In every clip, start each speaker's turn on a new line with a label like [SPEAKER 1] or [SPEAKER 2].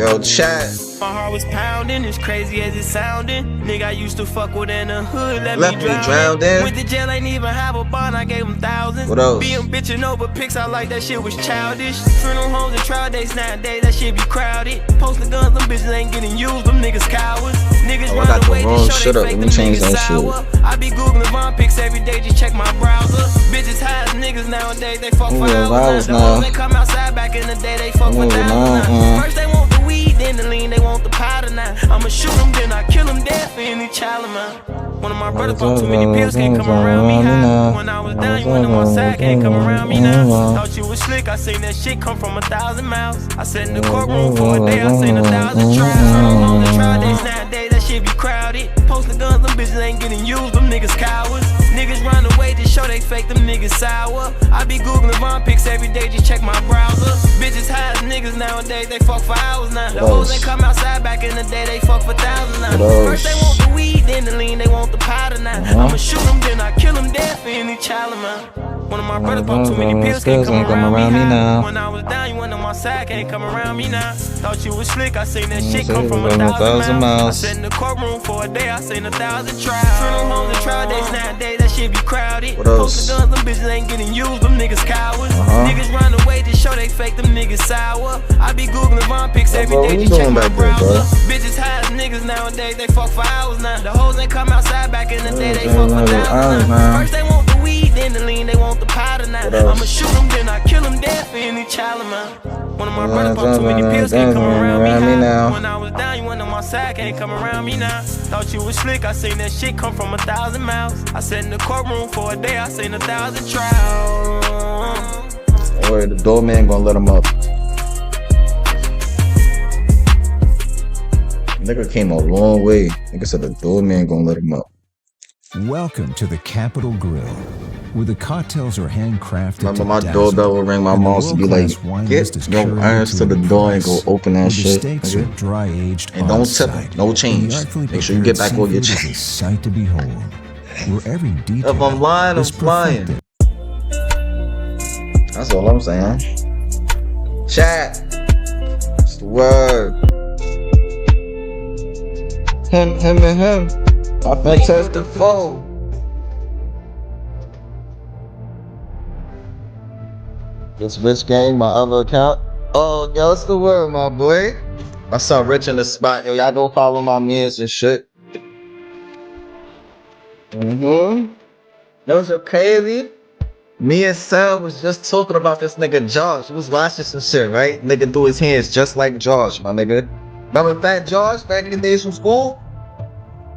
[SPEAKER 1] Yo, chat.
[SPEAKER 2] My heart was pounding, as crazy as it sounded. Nigga I used to fuck with in the hood,
[SPEAKER 1] Left
[SPEAKER 2] me
[SPEAKER 1] me
[SPEAKER 2] drown
[SPEAKER 1] drowned in.
[SPEAKER 2] Went to jail, ain't even have a bond, I gave him thousands.
[SPEAKER 1] What else?
[SPEAKER 2] Being bitching over pics, I like that shit was childish. Funeral homes and trial days nowadays, that shit be crowded. Posting guns, them bitches ain't getting used, them niggas cowards. Niggas
[SPEAKER 1] I got
[SPEAKER 2] run
[SPEAKER 1] the
[SPEAKER 2] away,
[SPEAKER 1] wrong
[SPEAKER 2] just show
[SPEAKER 1] shit
[SPEAKER 2] they
[SPEAKER 1] up.
[SPEAKER 2] fake,
[SPEAKER 1] Let me
[SPEAKER 2] them
[SPEAKER 1] change
[SPEAKER 2] niggas
[SPEAKER 1] that
[SPEAKER 2] sour.
[SPEAKER 1] shit.
[SPEAKER 2] I be googling Vaughn pics every day, just check my browser. Bitches high as niggas nowadays, they fuck for hours now. The hoes they come outside back in the day, they fuck for thousands now. First they want the weed, then the lean, they want the powder now. I'ma shoot them, then I kill them dead for any child of mine. One of my brothers bought too many pills, can't come around me high. When I was down, you went on my side, can't come around me now. Thought you was slick, I seen that shit come from 1,000 miles. I sat in the courtroom for a day, I seen 1,000 trials. On the trial days nowadays, that shit be crowded. Posting guns, them bitches ain't getting used, them niggas cowards. Niggas run away, just show they fake, them niggas sour. I be googling Vaughn pics every day, just check my browser. Bitches high as niggas nowadays, they fuck for hours now. The hoes they come outside back in the day, they fuck for thousands now. First they want the weed, then the lean, they want the powder now. I'ma shoot them, then I kill them dead for any child of mine. One of my brothers bought too many pills, can't come around me now. When I was down, you went on my side, can't come around me now. Thought you was slick, I seen that shit come from 1,000 miles. I sat in the courtroom for a day, I seen 1,000 trials. Funeral homes and trial days nowadays, that shit be crowded. Posting guns, them bitches ain't getting used, them niggas cowards. Niggas run away, just show they fake, them niggas sour. I be googling Vaughn pics every day, just check my browser. Bitches high as niggas nowadays, they fuck for hours now. The hoes ain't come outside back in the day, they fuck for thousands now. First they want the weed, then the lean, they want the powder now. I'ma shoot them, then I kill them dead for any child of mine. One of my brothers bought too many pills, can't come around me now. When I was down, you went on my side, can't come around me now. Thought you was slick, I seen that shit come from 1,000 miles. I sat in the courtroom for a day, I seen 1,000 trials.
[SPEAKER 1] Alright, the doorman gonna let him up. Nigga came a long way. Nigga said the doorman gonna let him up.
[SPEAKER 3] Welcome to the Capitol Grill, where the cocktails are handcrafted.
[SPEAKER 1] Remember my doorbell would ring, my mom used to be like, get your irons to the door and go open that shit.
[SPEAKER 3] Dry-aged
[SPEAKER 1] and don't tip them, no change. Make sure you get back on your change.
[SPEAKER 3] Sight to behold, where every detail
[SPEAKER 1] if I'm lying, I'm flying. That's all I'm saying. Chat. It's the word. Him, and him. I think test the phone. This Rich Gang, my other account. Oh, yo, it's the word, my boy. I saw Rich in the spot. Yo, y'all go follow my mans and shit. That was so crazy. Me and Sal was just talking about this nigga Josh. We was watching some shit, right? Nigga do his hands just like Josh, my nigga. Remember Fat Josh back in the days from school?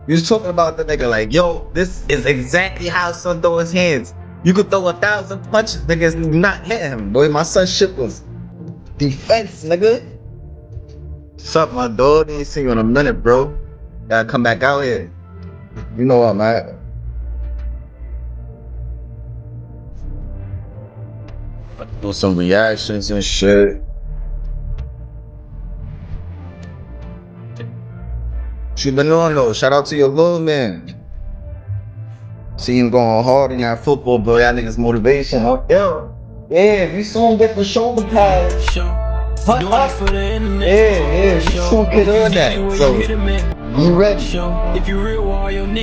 [SPEAKER 1] We was talking about the nigga like, yo, this is exactly how son throw his hands. You could throw 1,000 punches, niggas not hit him. Boy, my son shit was defense, nigga. What's up, my dog? Ain't seen you in a minute, bro. Gotta come back out here. You know what I'm at. Do some reactions and shit. What you been on though? Shout out to your little man. See him going hard in that football, bro. That nigga's motivation. Yo. Yeah, we soon get the shoulder pads. Yeah, we soon get on that. So, you ready?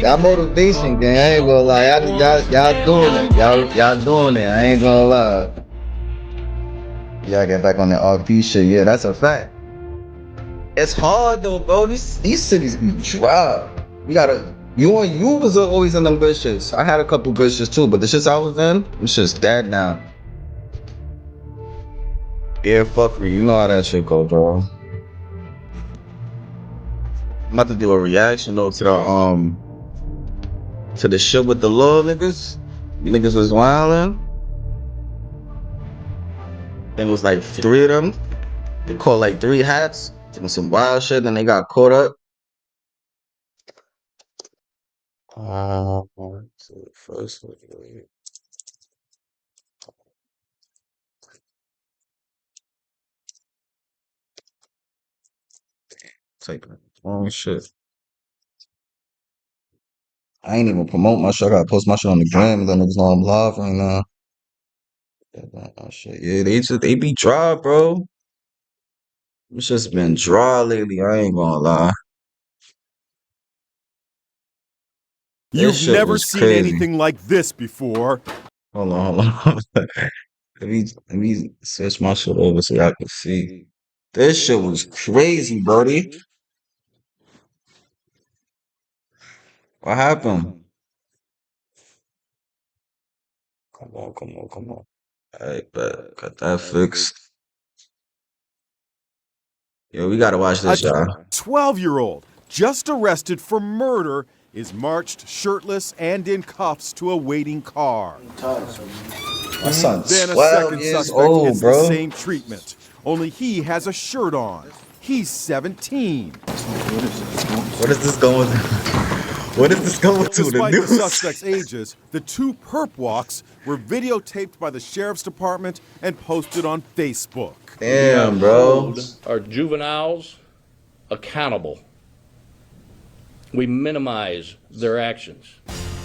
[SPEAKER 1] That motivation, gang. I ain't gonna lie. Y'all doing it. Y'all doing it. I ain't gonna lie. Y'all get back on that RP shit. Yeah, that's a fact. It's hard though, bro. These cities be dry. You was always in them good shits. I had a couple good shits too, but the shits I was in, it's just dead now. Yeah, fuckery. You know how that shit go, bro. I'm about to do a reaction though to the shit with the little niggas. You niggas was wildin'. Then it was like 3 of them. They caught like 3 hats. Doing some wild shit, then they got caught up. So the first one. Typing wrong shit. I ain't even promote my shit. I gotta post my shit on the gram. Let niggas know I'm live right now. Yeah, they be dry, bro. It's just been dry lately. I ain't gonna lie. This
[SPEAKER 4] You've
[SPEAKER 1] shit
[SPEAKER 4] never
[SPEAKER 1] was
[SPEAKER 4] seen
[SPEAKER 1] crazy.
[SPEAKER 4] anything like this before.
[SPEAKER 1] Hold on, hold on. Let me switch my shit over so y'all can see. This shit was crazy, buddy. What happened? Come on, come on, come on. Alright, but got that fixed. Yo, we gotta watch
[SPEAKER 4] A
[SPEAKER 1] this, y'all.
[SPEAKER 4] 12-year-old just arrested for murder is marched shirtless and in cuffs to a waiting car.
[SPEAKER 1] My son,
[SPEAKER 4] Then a
[SPEAKER 1] 12
[SPEAKER 4] second
[SPEAKER 1] years
[SPEAKER 4] suspect
[SPEAKER 1] old,
[SPEAKER 4] gets the
[SPEAKER 1] bro.
[SPEAKER 4] same treatment, only he has a shirt on. He's 17.
[SPEAKER 1] What is this going to? What is this going to? The
[SPEAKER 4] Despite the
[SPEAKER 1] news?
[SPEAKER 4] suspects' ages, the two perp walks were videotaped by the sheriff's department and posted on Facebook.
[SPEAKER 1] Damn, bro.
[SPEAKER 5] Hold our juveniles accountable. We minimize their actions.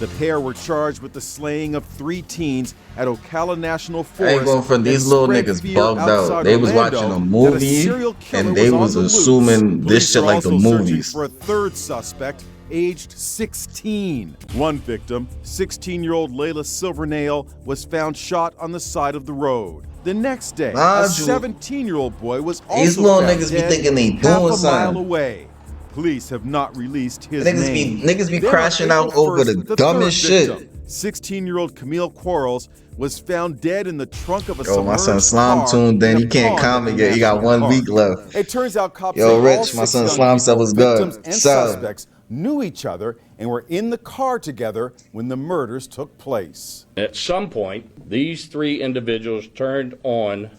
[SPEAKER 4] The pair were charged with the slaying of 3 teens at Ocala National
[SPEAKER 1] I ain't
[SPEAKER 4] Forest.
[SPEAKER 1] going for these little niggas bugged out. They was watching a movie and they was assuming this shit like the movies.
[SPEAKER 4] For a third suspect, aged 16. One victim, 16-year-old Layla Silvernail, was found shot on the side of the road. The next day, a 17-year-old boy was also
[SPEAKER 1] these little
[SPEAKER 4] found
[SPEAKER 1] niggas be
[SPEAKER 4] dead
[SPEAKER 1] thinking they
[SPEAKER 4] half
[SPEAKER 1] doing
[SPEAKER 4] a mile
[SPEAKER 1] something.
[SPEAKER 4] away. Police have not released his name.
[SPEAKER 1] Niggas be
[SPEAKER 4] Then
[SPEAKER 1] crashing
[SPEAKER 4] on
[SPEAKER 1] out
[SPEAKER 4] April
[SPEAKER 1] over the
[SPEAKER 4] 1st,
[SPEAKER 1] dumbest
[SPEAKER 4] third
[SPEAKER 1] shit.
[SPEAKER 4] victim, 16-year-old Camille Quarles was found dead in the trunk of a
[SPEAKER 1] Yo, my son
[SPEAKER 4] submerged
[SPEAKER 1] Slime
[SPEAKER 4] car
[SPEAKER 1] tuned in.
[SPEAKER 4] in a
[SPEAKER 1] He can't
[SPEAKER 4] pond at
[SPEAKER 1] comment
[SPEAKER 4] the
[SPEAKER 1] yet. He got
[SPEAKER 4] national
[SPEAKER 1] 1
[SPEAKER 4] park.
[SPEAKER 1] week left.
[SPEAKER 4] It turns out cops
[SPEAKER 1] Yo,
[SPEAKER 4] say
[SPEAKER 1] Rich,
[SPEAKER 4] all
[SPEAKER 1] my
[SPEAKER 4] 6
[SPEAKER 1] son
[SPEAKER 4] young
[SPEAKER 1] Slime said
[SPEAKER 4] people,
[SPEAKER 1] was good.
[SPEAKER 4] victims and suspects knew each other and were in the car together when the murders took place.
[SPEAKER 5] At some point, these 3 individuals turned on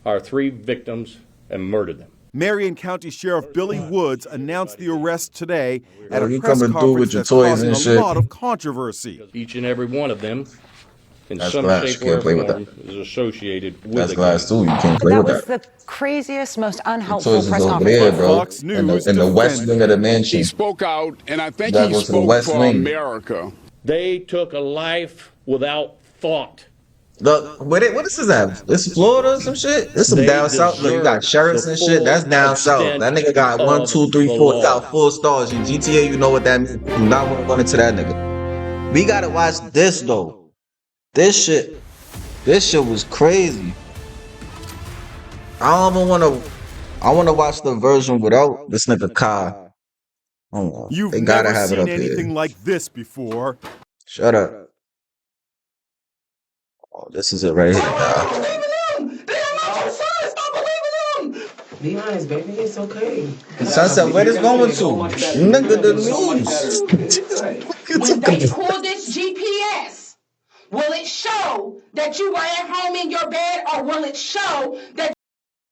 [SPEAKER 5] our 3 victims and murdered them.
[SPEAKER 4] Marion County Sheriff Billy Woods announced the arrest today at a
[SPEAKER 1] you
[SPEAKER 4] press
[SPEAKER 1] coming through with
[SPEAKER 4] conference
[SPEAKER 1] your
[SPEAKER 4] that's
[SPEAKER 1] toys
[SPEAKER 4] causing
[SPEAKER 1] and
[SPEAKER 4] a
[SPEAKER 1] shit.
[SPEAKER 4] lot of controversy.
[SPEAKER 5] Each and every one of them, in
[SPEAKER 1] That's
[SPEAKER 5] some
[SPEAKER 1] glass.
[SPEAKER 5] shape
[SPEAKER 1] You can't
[SPEAKER 5] or
[SPEAKER 1] play with
[SPEAKER 5] form, is associated with
[SPEAKER 1] That's
[SPEAKER 5] a
[SPEAKER 1] glass
[SPEAKER 5] gang.
[SPEAKER 1] too. You can't play
[SPEAKER 6] That
[SPEAKER 1] with
[SPEAKER 6] was
[SPEAKER 1] that.
[SPEAKER 6] the craziest, most
[SPEAKER 1] The
[SPEAKER 6] unhelpful
[SPEAKER 1] toys is
[SPEAKER 6] press
[SPEAKER 1] over
[SPEAKER 6] conference.
[SPEAKER 1] there,
[SPEAKER 4] But
[SPEAKER 1] bro.
[SPEAKER 4] Fox News
[SPEAKER 1] In the west
[SPEAKER 4] defended
[SPEAKER 1] wing of the
[SPEAKER 4] him.
[SPEAKER 1] mansion.
[SPEAKER 7] He spoke out, and I think
[SPEAKER 1] Gotta
[SPEAKER 7] he
[SPEAKER 1] go to the
[SPEAKER 7] spoke
[SPEAKER 1] West
[SPEAKER 7] for
[SPEAKER 1] Wing.
[SPEAKER 7] America.
[SPEAKER 5] They took a life without thought.
[SPEAKER 1] Look, what is this at? This Florida or some shit? This some
[SPEAKER 5] They
[SPEAKER 1] down south. Look, you got
[SPEAKER 5] deserve
[SPEAKER 1] sheriffs
[SPEAKER 5] the
[SPEAKER 1] and shit. That's
[SPEAKER 5] full
[SPEAKER 1] down south. That
[SPEAKER 5] extent
[SPEAKER 1] nigga got 1,
[SPEAKER 5] of
[SPEAKER 1] 2, 3,
[SPEAKER 5] the
[SPEAKER 1] 4. He got
[SPEAKER 5] law.
[SPEAKER 1] 4 stars. In GTA, you know what that means. You do not want to run into that nigga. We gotta watch this though. This shit was crazy. I don't even wanna. I wanna watch the version without this nigga Kai. Hold on.
[SPEAKER 4] You've
[SPEAKER 1] They gotta
[SPEAKER 4] never
[SPEAKER 1] have it
[SPEAKER 4] seen
[SPEAKER 1] up here.
[SPEAKER 4] anything like this before.
[SPEAKER 1] Shut up. Oh, this is it right here, y'all.
[SPEAKER 8] Be honest, baby. It's okay.
[SPEAKER 1] Sunset, where this going to? Nigga, the news.
[SPEAKER 9] When they pull this GPS, will it show that you were at home in your bed, or will it show that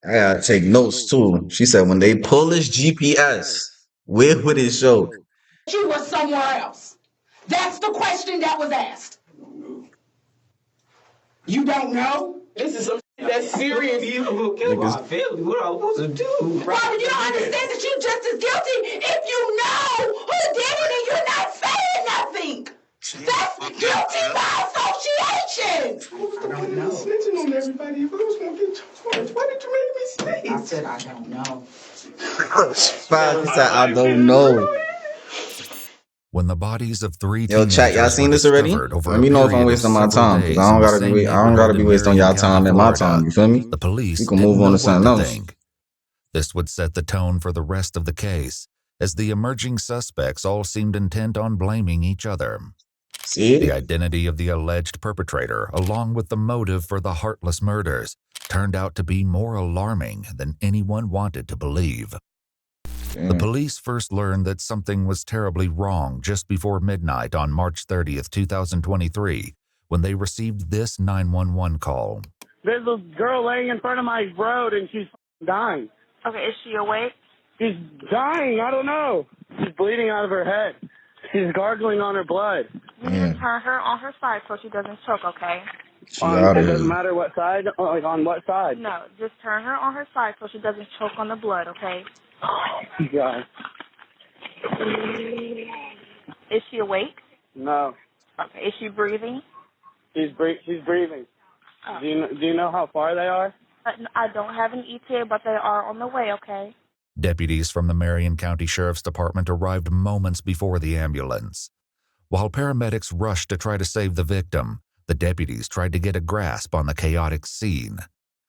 [SPEAKER 1] I gotta take notes too. She said when they pull this GPS, where would it show?
[SPEAKER 9] you were somewhere else? That's the question that was asked. You don't know?
[SPEAKER 8] This is some shit that's serious.
[SPEAKER 1] Niggas-
[SPEAKER 8] Family, what am I supposed to do?
[SPEAKER 9] Robert, you don't understand that you're just as guilty if you know who did it and you're not saying nothing. That's guilty by association.
[SPEAKER 8] I don't know.
[SPEAKER 9] Snitching on everybody. If I was going to get charged, why did you make me stay?
[SPEAKER 8] I said I don't know.
[SPEAKER 1] Fine, she said I don't know.
[SPEAKER 3] When the bodies of 3
[SPEAKER 1] Yo,
[SPEAKER 3] teenagers
[SPEAKER 1] chat, y'all seen
[SPEAKER 3] were
[SPEAKER 1] this already?
[SPEAKER 3] discovered over
[SPEAKER 1] Let
[SPEAKER 3] a
[SPEAKER 1] me know if I'm
[SPEAKER 3] period of
[SPEAKER 1] wasting my
[SPEAKER 3] several
[SPEAKER 1] time, because
[SPEAKER 3] days
[SPEAKER 1] I don't
[SPEAKER 3] in the
[SPEAKER 1] gotta
[SPEAKER 3] same
[SPEAKER 1] be
[SPEAKER 3] neighborhood in
[SPEAKER 1] wasting y'all
[SPEAKER 3] Marion
[SPEAKER 1] time
[SPEAKER 3] County,
[SPEAKER 1] and my
[SPEAKER 3] Florida,
[SPEAKER 1] time. You feel me?
[SPEAKER 3] the police
[SPEAKER 1] We can
[SPEAKER 3] didn't
[SPEAKER 1] move on
[SPEAKER 3] know
[SPEAKER 1] to
[SPEAKER 3] what
[SPEAKER 1] something
[SPEAKER 3] to
[SPEAKER 1] else.
[SPEAKER 3] think. This would set the tone for the rest of the case, as the emerging suspects all seemed intent on blaming each other.
[SPEAKER 1] See?
[SPEAKER 3] The identity of the alleged perpetrator, along with the motive for the heartless murders, turned out to be more alarming than anyone wanted to believe. The police first learned that something was terribly wrong just before midnight on March 30th, 2023, when they received this 911 call.
[SPEAKER 10] There's a girl laying in front of my road and she's dying.
[SPEAKER 11] Okay, is she awake?
[SPEAKER 10] She's dying. I don't know. She's bleeding out of her head. She's gargling on her blood.
[SPEAKER 11] You need to turn her on her side so she doesn't choke, okay?
[SPEAKER 10] It doesn't matter what side? Like on what side?
[SPEAKER 11] No, just turn her on her side so she doesn't choke on the blood, okay?
[SPEAKER 10] Oh, God.
[SPEAKER 11] Is she awake?
[SPEAKER 10] No.
[SPEAKER 11] Okay, is she breathing?
[SPEAKER 10] She's breathing.
[SPEAKER 11] Oh.
[SPEAKER 10] Do you know how far they are?
[SPEAKER 11] I don't have an ETA, but they are on the way, okay?
[SPEAKER 3] Deputies from the Marion County Sheriff's Department arrived moments before the ambulance. While paramedics rushed to try to save the victim, the deputies tried to get a grasp on the chaotic scene.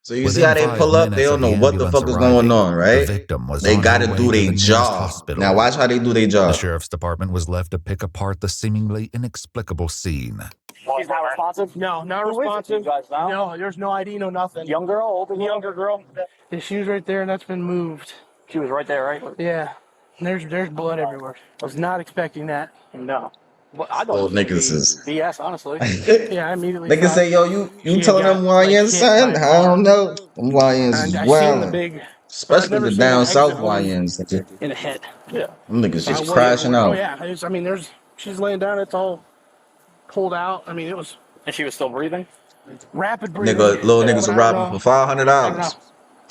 [SPEAKER 1] So you see how they pull up, they don't know what the fuck is going on, right?
[SPEAKER 3] The victim was
[SPEAKER 1] they
[SPEAKER 3] on
[SPEAKER 1] gotta
[SPEAKER 3] her
[SPEAKER 1] do
[SPEAKER 3] way to
[SPEAKER 1] their
[SPEAKER 3] the nearest
[SPEAKER 1] job.
[SPEAKER 3] hospital.
[SPEAKER 1] Now watch how they do their
[SPEAKER 3] The
[SPEAKER 1] job.
[SPEAKER 3] sheriff's department was left to pick apart the seemingly inexplicable scene.
[SPEAKER 10] She's not responsive? No, not responsive. No, there's no ID, no nothing. Young girl, older girl? Younger girl. Yeah, she was right there, and that's been moved. She was right there, right? Yeah. And there's blood everywhere. I was not expecting that. No. Well, I don't
[SPEAKER 1] niggas is
[SPEAKER 10] BS, honestly. Yeah, I immediately.
[SPEAKER 1] Niggas say, yo, you telling them YNs, son? I don't know. Them YNs is wildin'. Especially the down south YNs.
[SPEAKER 10] In the head. Yeah.
[SPEAKER 1] Them niggas just crashing out.
[SPEAKER 10] Oh yeah. I mean, she's laying down. It's all pulled out. I mean, it was. And she was still breathing. Rapid breathing.
[SPEAKER 1] Little niggas are robbing for $500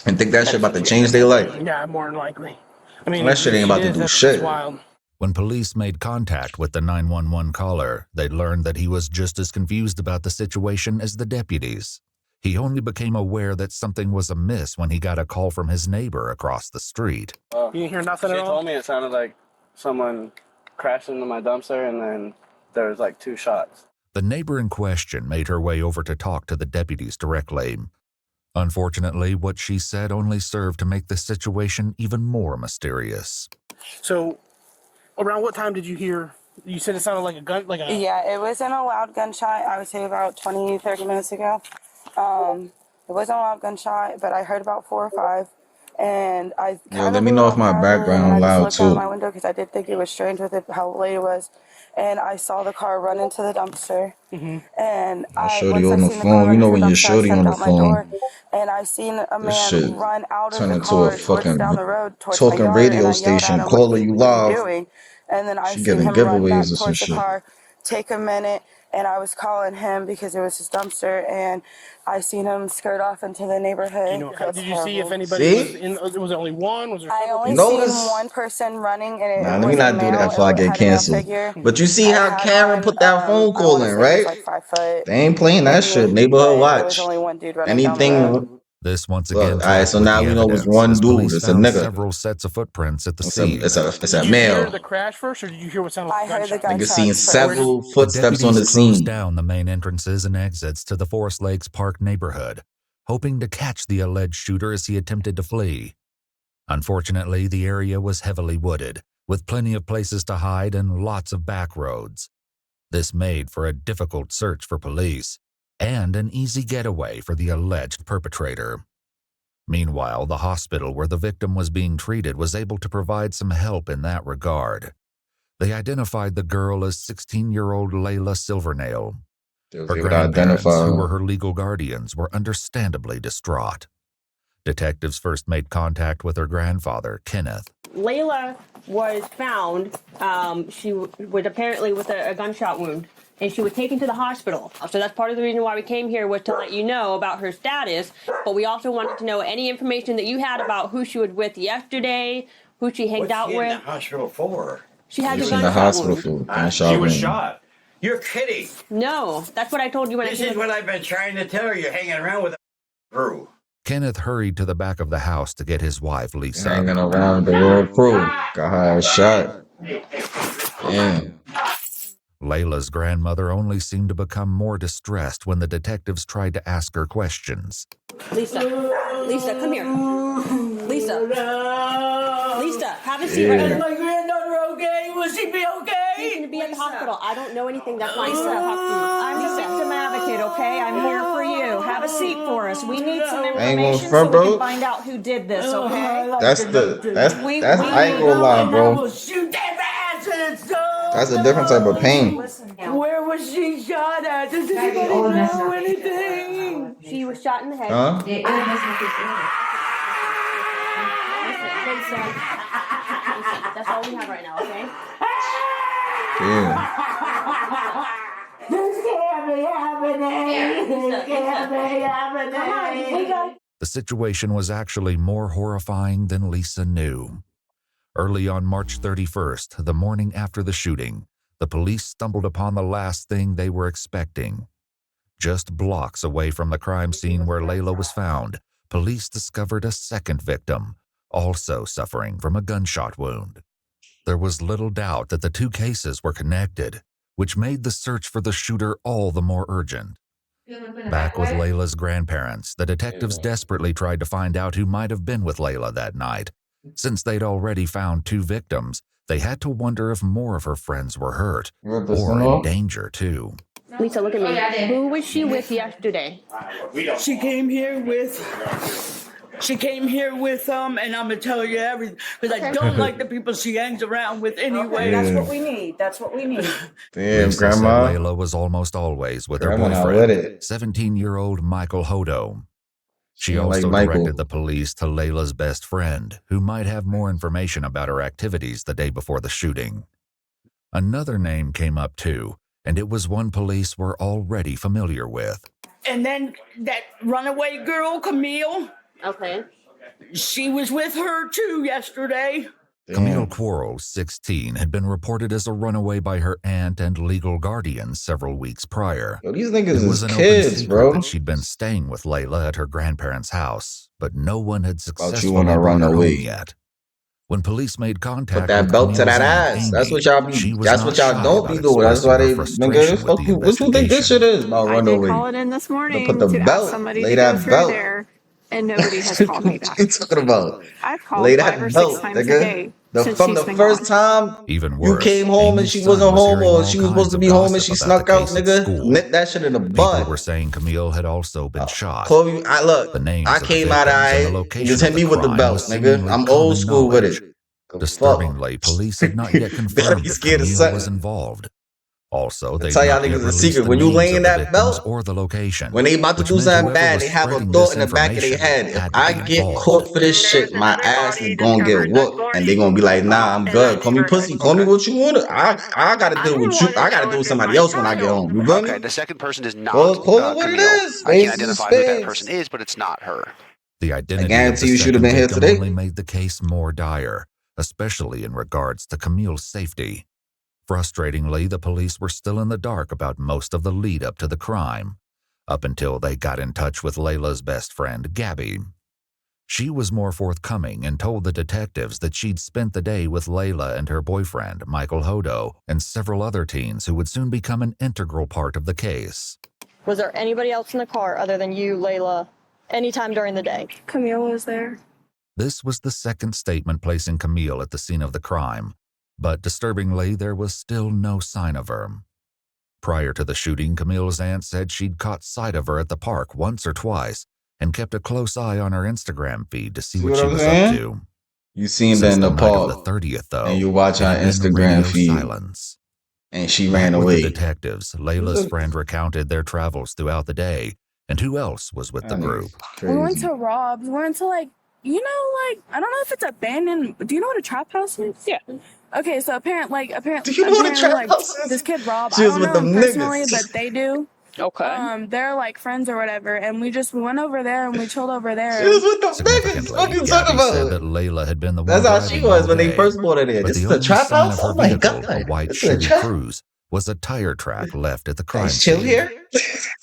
[SPEAKER 1] and think that shit about to change their life.
[SPEAKER 10] Yeah, more than likely. I mean,
[SPEAKER 1] that shit ain't about to do shit.
[SPEAKER 10] Wild.
[SPEAKER 3] When police made contact with the 911 caller, they learned that he was just as confused about the situation as the deputies. He only became aware that something was amiss when he got a call from his neighbor across the street.
[SPEAKER 10] You didn't hear nothing at all?
[SPEAKER 6] She told me it sounded like someone crashed into my dumpster, and then there was like 2 shots.
[SPEAKER 3] The neighbor in question made her way over to talk to the deputies directly. Unfortunately, what she said only served to make the situation even more mysterious.
[SPEAKER 10] So, around what time did you hear? You said it sounded like a gun,
[SPEAKER 12] Yeah, it wasn't a loud gunshot. I would say about 20, 30 minutes ago. It wasn't a loud gunshot, but I heard about 4 or 5. And I
[SPEAKER 1] let me know if my background loud too.
[SPEAKER 12] I looked out my window because I did think it was strange with it, how late it was. And I saw the car run into the dumpster. And
[SPEAKER 1] shorty on the phone. You know when you're shorty on the phone.
[SPEAKER 12] And I seen a man run out of the
[SPEAKER 1] into
[SPEAKER 12] car
[SPEAKER 1] a fucking
[SPEAKER 12] down the road towards
[SPEAKER 1] talking
[SPEAKER 12] my yard,
[SPEAKER 1] radio
[SPEAKER 12] and I
[SPEAKER 1] station,
[SPEAKER 12] yelled at him,
[SPEAKER 1] calling you live.
[SPEAKER 12] doing? And then I
[SPEAKER 1] She
[SPEAKER 12] seen
[SPEAKER 1] giving
[SPEAKER 12] him run back
[SPEAKER 1] giveaways or some
[SPEAKER 12] towards the
[SPEAKER 1] shit.
[SPEAKER 12] car, take a minute, and I was calling him because it was his dumpster, and I seen him skirt off into the neighborhood.
[SPEAKER 10] Did you see if anybody was in? Was it only one? Was there
[SPEAKER 12] I only
[SPEAKER 1] Notice-
[SPEAKER 12] seen one person running, and it
[SPEAKER 1] Nah,
[SPEAKER 12] was
[SPEAKER 1] let me not do that before I get canceled. But you see how Karen put that phone call in, right?
[SPEAKER 12] Like 5 foot.
[SPEAKER 1] They ain't playing that shit. Neighborhood
[SPEAKER 12] There was
[SPEAKER 1] watch.
[SPEAKER 12] only one dude running down the road.
[SPEAKER 1] Anything.
[SPEAKER 3] This once
[SPEAKER 1] Look,
[SPEAKER 3] again.
[SPEAKER 1] all right, so
[SPEAKER 3] with
[SPEAKER 1] now
[SPEAKER 3] the
[SPEAKER 1] we know it's
[SPEAKER 3] evidence,
[SPEAKER 1] one
[SPEAKER 3] as
[SPEAKER 1] dude.
[SPEAKER 3] police
[SPEAKER 1] It's a
[SPEAKER 3] found
[SPEAKER 1] nigga.
[SPEAKER 3] several sets of footprints at the
[SPEAKER 1] It's
[SPEAKER 3] scene.
[SPEAKER 1] a
[SPEAKER 10] Did you
[SPEAKER 1] male.
[SPEAKER 10] hear the crash first, or did you hear what sounded like a gunshot?
[SPEAKER 1] Nigga seen several
[SPEAKER 3] The
[SPEAKER 1] footsteps on the
[SPEAKER 3] deputies closed
[SPEAKER 1] scene.
[SPEAKER 3] down the main entrances and exits to the Forest Lakes Park neighborhood, hoping to catch the alleged shooter as he attempted to flee. Unfortunately, the area was heavily wooded, with plenty of places to hide and lots of back roads. This made for a difficult search for police, and an easy getaway for the alleged perpetrator. Meanwhile, the hospital where the victim was being treated was able to provide some help in that regard. They identified the girl as 16-year-old Layla Silvernail. Her grandparents, who were her legal guardians, were understandably distraught. Detectives first made contact with her grandfather, Kenneth.
[SPEAKER 13] Layla was found, she was apparently with a gunshot wound, and she was taken to the hospital. So that's part of the reason why we came here, was to let you know about her status, but we also wanted to know any information that you had about who she was with yesterday, who she hanged out with.
[SPEAKER 14] What's she in the hospital for?
[SPEAKER 13] She had a
[SPEAKER 1] in the
[SPEAKER 13] gunshot
[SPEAKER 1] hospital
[SPEAKER 13] wound.
[SPEAKER 1] for gunshot
[SPEAKER 14] She was
[SPEAKER 1] wound.
[SPEAKER 14] shot. You're kidding.
[SPEAKER 13] No, that's what I told you when
[SPEAKER 14] This
[SPEAKER 13] I came.
[SPEAKER 14] is what I've been trying to tell her. You're hanging around with a crew.
[SPEAKER 3] Kenneth hurried to the back of the house to get his wife, Lisa.
[SPEAKER 1] Hanging around the real crew. Got her shot. Damn.
[SPEAKER 3] Layla's grandmother only seemed to become more distressed when the detectives tried to ask her questions.
[SPEAKER 13] Lisa, come here. Lisa, have a seat right
[SPEAKER 14] Is
[SPEAKER 13] here.
[SPEAKER 14] my granddaughter okay? Will she be okay?
[SPEAKER 13] She's going to be at the hospital. I don't know anything. That's why I said talk to you. I'm the victim advocate, okay? I'm here for you. Have a seat for us. We need some information so we can find out who did this, okay?
[SPEAKER 1] That's I ain't gonna lie, bro.
[SPEAKER 14] Shoot that ass.
[SPEAKER 1] That's a different type of pain.
[SPEAKER 14] Where was she shot at? Does anybody know anything?
[SPEAKER 13] She was shot in the head.
[SPEAKER 1] Huh?
[SPEAKER 13] Listen, that's all we have right now, okay?
[SPEAKER 1] Damn.
[SPEAKER 14] This can't be happening. This can't be happening.
[SPEAKER 3] The situation was actually more horrifying than Lisa knew. Early on March 31st, the morning after the shooting, the police stumbled upon the last thing they were expecting. Just blocks away from the crime scene where Layla was found, police discovered a second victim, also suffering from a gunshot wound. There was little doubt that the two cases were connected, which made the search for the shooter all the more urgent. Back with Layla's grandparents, the detectives desperately tried to find out who might have been with Layla that night. Since they'd already found two victims, they had to wonder if more of her friends were hurt, or in danger too.
[SPEAKER 13] Lisa, look at me. Who was she with yesterday?
[SPEAKER 14] She came here with and I'm gonna tell you everything because I don't like the people she hangs around with anyway.
[SPEAKER 8] That's what we need. That's what we need.
[SPEAKER 1] Damn,
[SPEAKER 3] Lisa
[SPEAKER 1] Grandma.
[SPEAKER 3] said Layla was almost always with
[SPEAKER 1] Grandma
[SPEAKER 3] her
[SPEAKER 1] not
[SPEAKER 3] boyfriend,
[SPEAKER 1] with it.
[SPEAKER 3] 17-year-old Michael Hodo. She
[SPEAKER 1] Sound
[SPEAKER 3] also
[SPEAKER 1] like
[SPEAKER 3] directed
[SPEAKER 1] Michael.
[SPEAKER 3] the police to Layla's best friend, who might have more information about her activities the day before the shooting. Another name came up too, and it was one police were already familiar with.
[SPEAKER 14] And then that runaway girl, Camille.
[SPEAKER 13] Okay.
[SPEAKER 14] She was with her too yesterday.
[SPEAKER 3] Camille Quarles, 16, had been reported as a runaway by her aunt and legal guardian several weeks prior.
[SPEAKER 1] Yo, these niggas
[SPEAKER 3] It was
[SPEAKER 1] is
[SPEAKER 3] an
[SPEAKER 1] kids,
[SPEAKER 3] open secret
[SPEAKER 1] bro.
[SPEAKER 3] that she'd been staying with Layla at her grandparents' house, but no one had
[SPEAKER 1] About
[SPEAKER 3] successfully
[SPEAKER 1] you wanna
[SPEAKER 3] brought
[SPEAKER 1] run
[SPEAKER 3] her home
[SPEAKER 1] away.
[SPEAKER 3] yet. When police made contact
[SPEAKER 1] Put that
[SPEAKER 3] with
[SPEAKER 1] belt to
[SPEAKER 3] Camille's
[SPEAKER 1] that
[SPEAKER 3] aunt,
[SPEAKER 1] ass. That's
[SPEAKER 3] Amy,
[SPEAKER 1] what y'all
[SPEAKER 3] she
[SPEAKER 1] be.
[SPEAKER 3] was
[SPEAKER 1] That's
[SPEAKER 3] not
[SPEAKER 1] what y'all
[SPEAKER 3] shy
[SPEAKER 1] don't
[SPEAKER 3] about
[SPEAKER 1] be doing. That's why
[SPEAKER 3] expressing
[SPEAKER 1] they,
[SPEAKER 3] her
[SPEAKER 1] nigga.
[SPEAKER 3] frustration with the
[SPEAKER 1] What you think this shit
[SPEAKER 3] investigation.
[SPEAKER 1] is about
[SPEAKER 15] I
[SPEAKER 1] run
[SPEAKER 15] did
[SPEAKER 1] away?
[SPEAKER 15] call it in this
[SPEAKER 1] To
[SPEAKER 15] morning
[SPEAKER 1] put the
[SPEAKER 15] to ask
[SPEAKER 1] belt,
[SPEAKER 15] somebody
[SPEAKER 1] lay
[SPEAKER 15] to go
[SPEAKER 1] that
[SPEAKER 15] through
[SPEAKER 1] belt.
[SPEAKER 15] there, and nobody has called me back.
[SPEAKER 1] What you talking about?
[SPEAKER 15] I've
[SPEAKER 1] Lay
[SPEAKER 15] called 5 or
[SPEAKER 1] that
[SPEAKER 15] 6
[SPEAKER 1] belt,
[SPEAKER 15] times a
[SPEAKER 1] nigga.
[SPEAKER 15] day since
[SPEAKER 1] From
[SPEAKER 15] she's
[SPEAKER 1] the
[SPEAKER 15] been
[SPEAKER 1] first
[SPEAKER 15] gone.
[SPEAKER 1] time
[SPEAKER 3] Even
[SPEAKER 1] you
[SPEAKER 3] worse,
[SPEAKER 1] came home and
[SPEAKER 3] Amy's
[SPEAKER 1] she
[SPEAKER 3] son
[SPEAKER 1] wasn't
[SPEAKER 3] was
[SPEAKER 1] home,
[SPEAKER 3] hearing
[SPEAKER 1] or
[SPEAKER 3] all
[SPEAKER 1] she was supposed
[SPEAKER 3] kinds
[SPEAKER 1] to
[SPEAKER 3] of
[SPEAKER 1] be home and
[SPEAKER 3] gossip
[SPEAKER 1] she
[SPEAKER 3] about the
[SPEAKER 1] snuck out,
[SPEAKER 3] case at
[SPEAKER 1] nigga.
[SPEAKER 3] school.
[SPEAKER 1] Nip that shit in the
[SPEAKER 3] People were
[SPEAKER 1] bud.
[SPEAKER 3] saying Camille had also been shot.
[SPEAKER 1] Chloe,
[SPEAKER 3] The
[SPEAKER 1] look,
[SPEAKER 3] names
[SPEAKER 1] I
[SPEAKER 3] of the
[SPEAKER 1] came out
[SPEAKER 3] victims and the
[SPEAKER 1] You
[SPEAKER 3] location
[SPEAKER 1] just
[SPEAKER 3] of
[SPEAKER 1] hit
[SPEAKER 3] the
[SPEAKER 1] me with the
[SPEAKER 3] crime
[SPEAKER 1] belt,
[SPEAKER 3] was
[SPEAKER 1] nigga.
[SPEAKER 3] seemingly
[SPEAKER 1] I'm old
[SPEAKER 3] common
[SPEAKER 1] school with
[SPEAKER 3] knowledge.
[SPEAKER 1] it. Fuck.
[SPEAKER 3] Disturbingly, police had not yet
[SPEAKER 1] Gotta
[SPEAKER 3] confirmed
[SPEAKER 1] be
[SPEAKER 3] that
[SPEAKER 1] scared of
[SPEAKER 3] Camille was
[SPEAKER 1] something.
[SPEAKER 3] involved. Also,
[SPEAKER 1] I
[SPEAKER 3] they'd
[SPEAKER 1] tell y'all
[SPEAKER 3] not yet
[SPEAKER 1] niggas a
[SPEAKER 3] released
[SPEAKER 1] secret.
[SPEAKER 3] the
[SPEAKER 1] When you
[SPEAKER 3] names
[SPEAKER 1] lay
[SPEAKER 3] of
[SPEAKER 1] in
[SPEAKER 3] the
[SPEAKER 1] that
[SPEAKER 3] victims
[SPEAKER 1] belt,
[SPEAKER 3] or the location,
[SPEAKER 1] when they about to
[SPEAKER 3] which
[SPEAKER 1] do
[SPEAKER 3] meant
[SPEAKER 1] something
[SPEAKER 3] whoever
[SPEAKER 1] bad,
[SPEAKER 3] was
[SPEAKER 1] they have a
[SPEAKER 3] spreading
[SPEAKER 1] thought
[SPEAKER 3] this
[SPEAKER 1] in the back of their
[SPEAKER 3] information
[SPEAKER 1] head. If
[SPEAKER 3] had to
[SPEAKER 1] I
[SPEAKER 3] be
[SPEAKER 1] get
[SPEAKER 3] involved.
[SPEAKER 1] caught for this shit, my ass is gonna get whooped. And they gonna be like, nah, I'm good. Call me pussy. Call me what you want. I gotta deal with you. I gotta deal with somebody else when I get home. You feel me?
[SPEAKER 16] Okay, the second person is not
[SPEAKER 1] Call it what it
[SPEAKER 16] Camille.
[SPEAKER 1] is.
[SPEAKER 16] I can't
[SPEAKER 1] Spades is
[SPEAKER 16] identify who that person
[SPEAKER 1] spades.
[SPEAKER 16] is, but it's not her.
[SPEAKER 3] The
[SPEAKER 1] I
[SPEAKER 3] identity of
[SPEAKER 1] guarantee
[SPEAKER 3] the
[SPEAKER 1] you should have
[SPEAKER 3] second
[SPEAKER 1] been here
[SPEAKER 3] victim
[SPEAKER 1] today.
[SPEAKER 3] only made the case more dire, especially in regards to Camille's safety. Frustratingly, the police were still in the dark about most of the lead up to the crime, up until they got in touch with Layla's best friend, Gabby. She was more forthcoming and told the detectives that she'd spent the day with Layla and her boyfriend, Michael Hodo, and several other teens who would soon become an integral part of the case.
[SPEAKER 13] Was there anybody else in the car other than you, Layla, anytime during the day?
[SPEAKER 15] Camille was there.
[SPEAKER 3] This was the second statement placing Camille at the scene of the crime, but disturbingly, there was still no sign of her. Prior to the shooting, Camille's aunt said she'd caught sight of her at the park once or twice and kept a close eye on her Instagram feed to see what she
[SPEAKER 1] I'm
[SPEAKER 3] was
[SPEAKER 1] saying?
[SPEAKER 3] up to.
[SPEAKER 1] You seen
[SPEAKER 3] Since
[SPEAKER 1] that in
[SPEAKER 3] the
[SPEAKER 1] the
[SPEAKER 3] night of the
[SPEAKER 1] park,
[SPEAKER 3] 30th, though,
[SPEAKER 1] and you watch
[SPEAKER 3] it
[SPEAKER 1] her
[SPEAKER 3] had been
[SPEAKER 1] Instagram
[SPEAKER 3] radio
[SPEAKER 1] feed,
[SPEAKER 3] silence.
[SPEAKER 1] and she
[SPEAKER 3] Back
[SPEAKER 1] ran
[SPEAKER 3] with the
[SPEAKER 1] away.
[SPEAKER 3] detectives, Layla's friend recounted their travels throughout the day and who else was with the group.
[SPEAKER 15] We went to Rob's. We went to I don't know if it's abandoned. Do you know what a trap house is? Yeah. Okay, so apparently,
[SPEAKER 1] Do you know what a trap house is?
[SPEAKER 15] this kid Rob,
[SPEAKER 1] She
[SPEAKER 15] I
[SPEAKER 1] was
[SPEAKER 15] don't
[SPEAKER 1] with
[SPEAKER 15] know
[SPEAKER 1] them
[SPEAKER 15] him personally,
[SPEAKER 1] niggas.
[SPEAKER 15] but they do.
[SPEAKER 13] Okay.
[SPEAKER 15] They're like friends or whatever, and we went over there and we chilled over there.
[SPEAKER 1] She was with them niggas.
[SPEAKER 3] Significantly,
[SPEAKER 1] What you talking
[SPEAKER 3] Gabby said
[SPEAKER 1] about?
[SPEAKER 3] that Layla had been the
[SPEAKER 1] That's
[SPEAKER 3] one
[SPEAKER 1] how
[SPEAKER 3] driving
[SPEAKER 1] she was
[SPEAKER 3] all
[SPEAKER 1] when they
[SPEAKER 3] day,
[SPEAKER 1] first brought her there.
[SPEAKER 3] but
[SPEAKER 1] This
[SPEAKER 3] the
[SPEAKER 1] is a
[SPEAKER 3] only
[SPEAKER 1] trap
[SPEAKER 3] sign
[SPEAKER 1] house?
[SPEAKER 3] of her
[SPEAKER 1] Oh my
[SPEAKER 3] vehicle,
[SPEAKER 1] god.
[SPEAKER 3] a white
[SPEAKER 1] This is a
[SPEAKER 3] Chevy
[SPEAKER 1] trap.
[SPEAKER 3] Cruise, was a tire track left at the crime
[SPEAKER 1] Guys chill
[SPEAKER 3] scene.
[SPEAKER 1] here?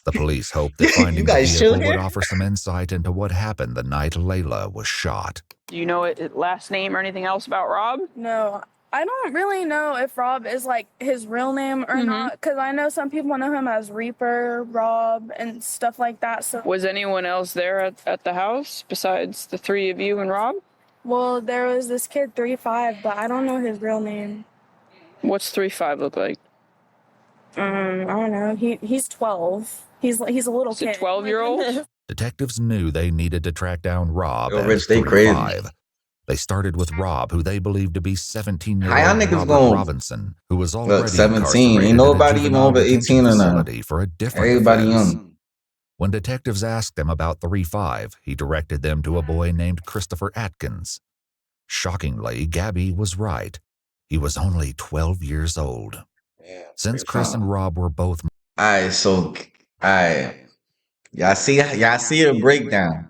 [SPEAKER 3] The police hoped that
[SPEAKER 1] You
[SPEAKER 3] finding the
[SPEAKER 1] guys chill
[SPEAKER 3] vehicle would
[SPEAKER 1] here?
[SPEAKER 3] offer some insight into what happened the night Layla was shot.
[SPEAKER 17] Do you know his last name or anything else about Rob?
[SPEAKER 15] No, I don't really know if Rob is his real name or not, because I know some people know him as Reaper, Rob, and stuff like that. So
[SPEAKER 17] Was anyone else there at the house besides the three of you and Rob?
[SPEAKER 15] well, there was this kid 3-5, but I don't know his real name.
[SPEAKER 17] What's 3-5 look like?
[SPEAKER 15] I don't know. He's 12. He's a little
[SPEAKER 17] Is it
[SPEAKER 15] kid.
[SPEAKER 17] 12-year-old?
[SPEAKER 3] Detectives knew they needed to track down Rob
[SPEAKER 1] Yo,
[SPEAKER 3] as
[SPEAKER 1] Rich, they
[SPEAKER 3] 35.
[SPEAKER 1] crazy.
[SPEAKER 3] They started with Rob, who they believed to be
[SPEAKER 1] How y'all
[SPEAKER 3] 17-year-old
[SPEAKER 1] niggas
[SPEAKER 3] Robert
[SPEAKER 1] gonna
[SPEAKER 3] Robinson, who was
[SPEAKER 1] look
[SPEAKER 3] already
[SPEAKER 1] 17?
[SPEAKER 3] incarcerated
[SPEAKER 1] Ain't nobody
[SPEAKER 3] at a
[SPEAKER 1] even
[SPEAKER 3] juvenile
[SPEAKER 1] over
[SPEAKER 3] detention
[SPEAKER 1] 18 or nothing.
[SPEAKER 3] facility for a different
[SPEAKER 1] Everybody
[SPEAKER 3] offense.
[SPEAKER 1] young.
[SPEAKER 3] When detectives asked him about 3-5, he directed them to a boy named Christopher Atkins. Shockingly, Gabby was right. He was only 12 years old. Since Chris and Rob were both...
[SPEAKER 1] Alright, so y'all see the breakdown.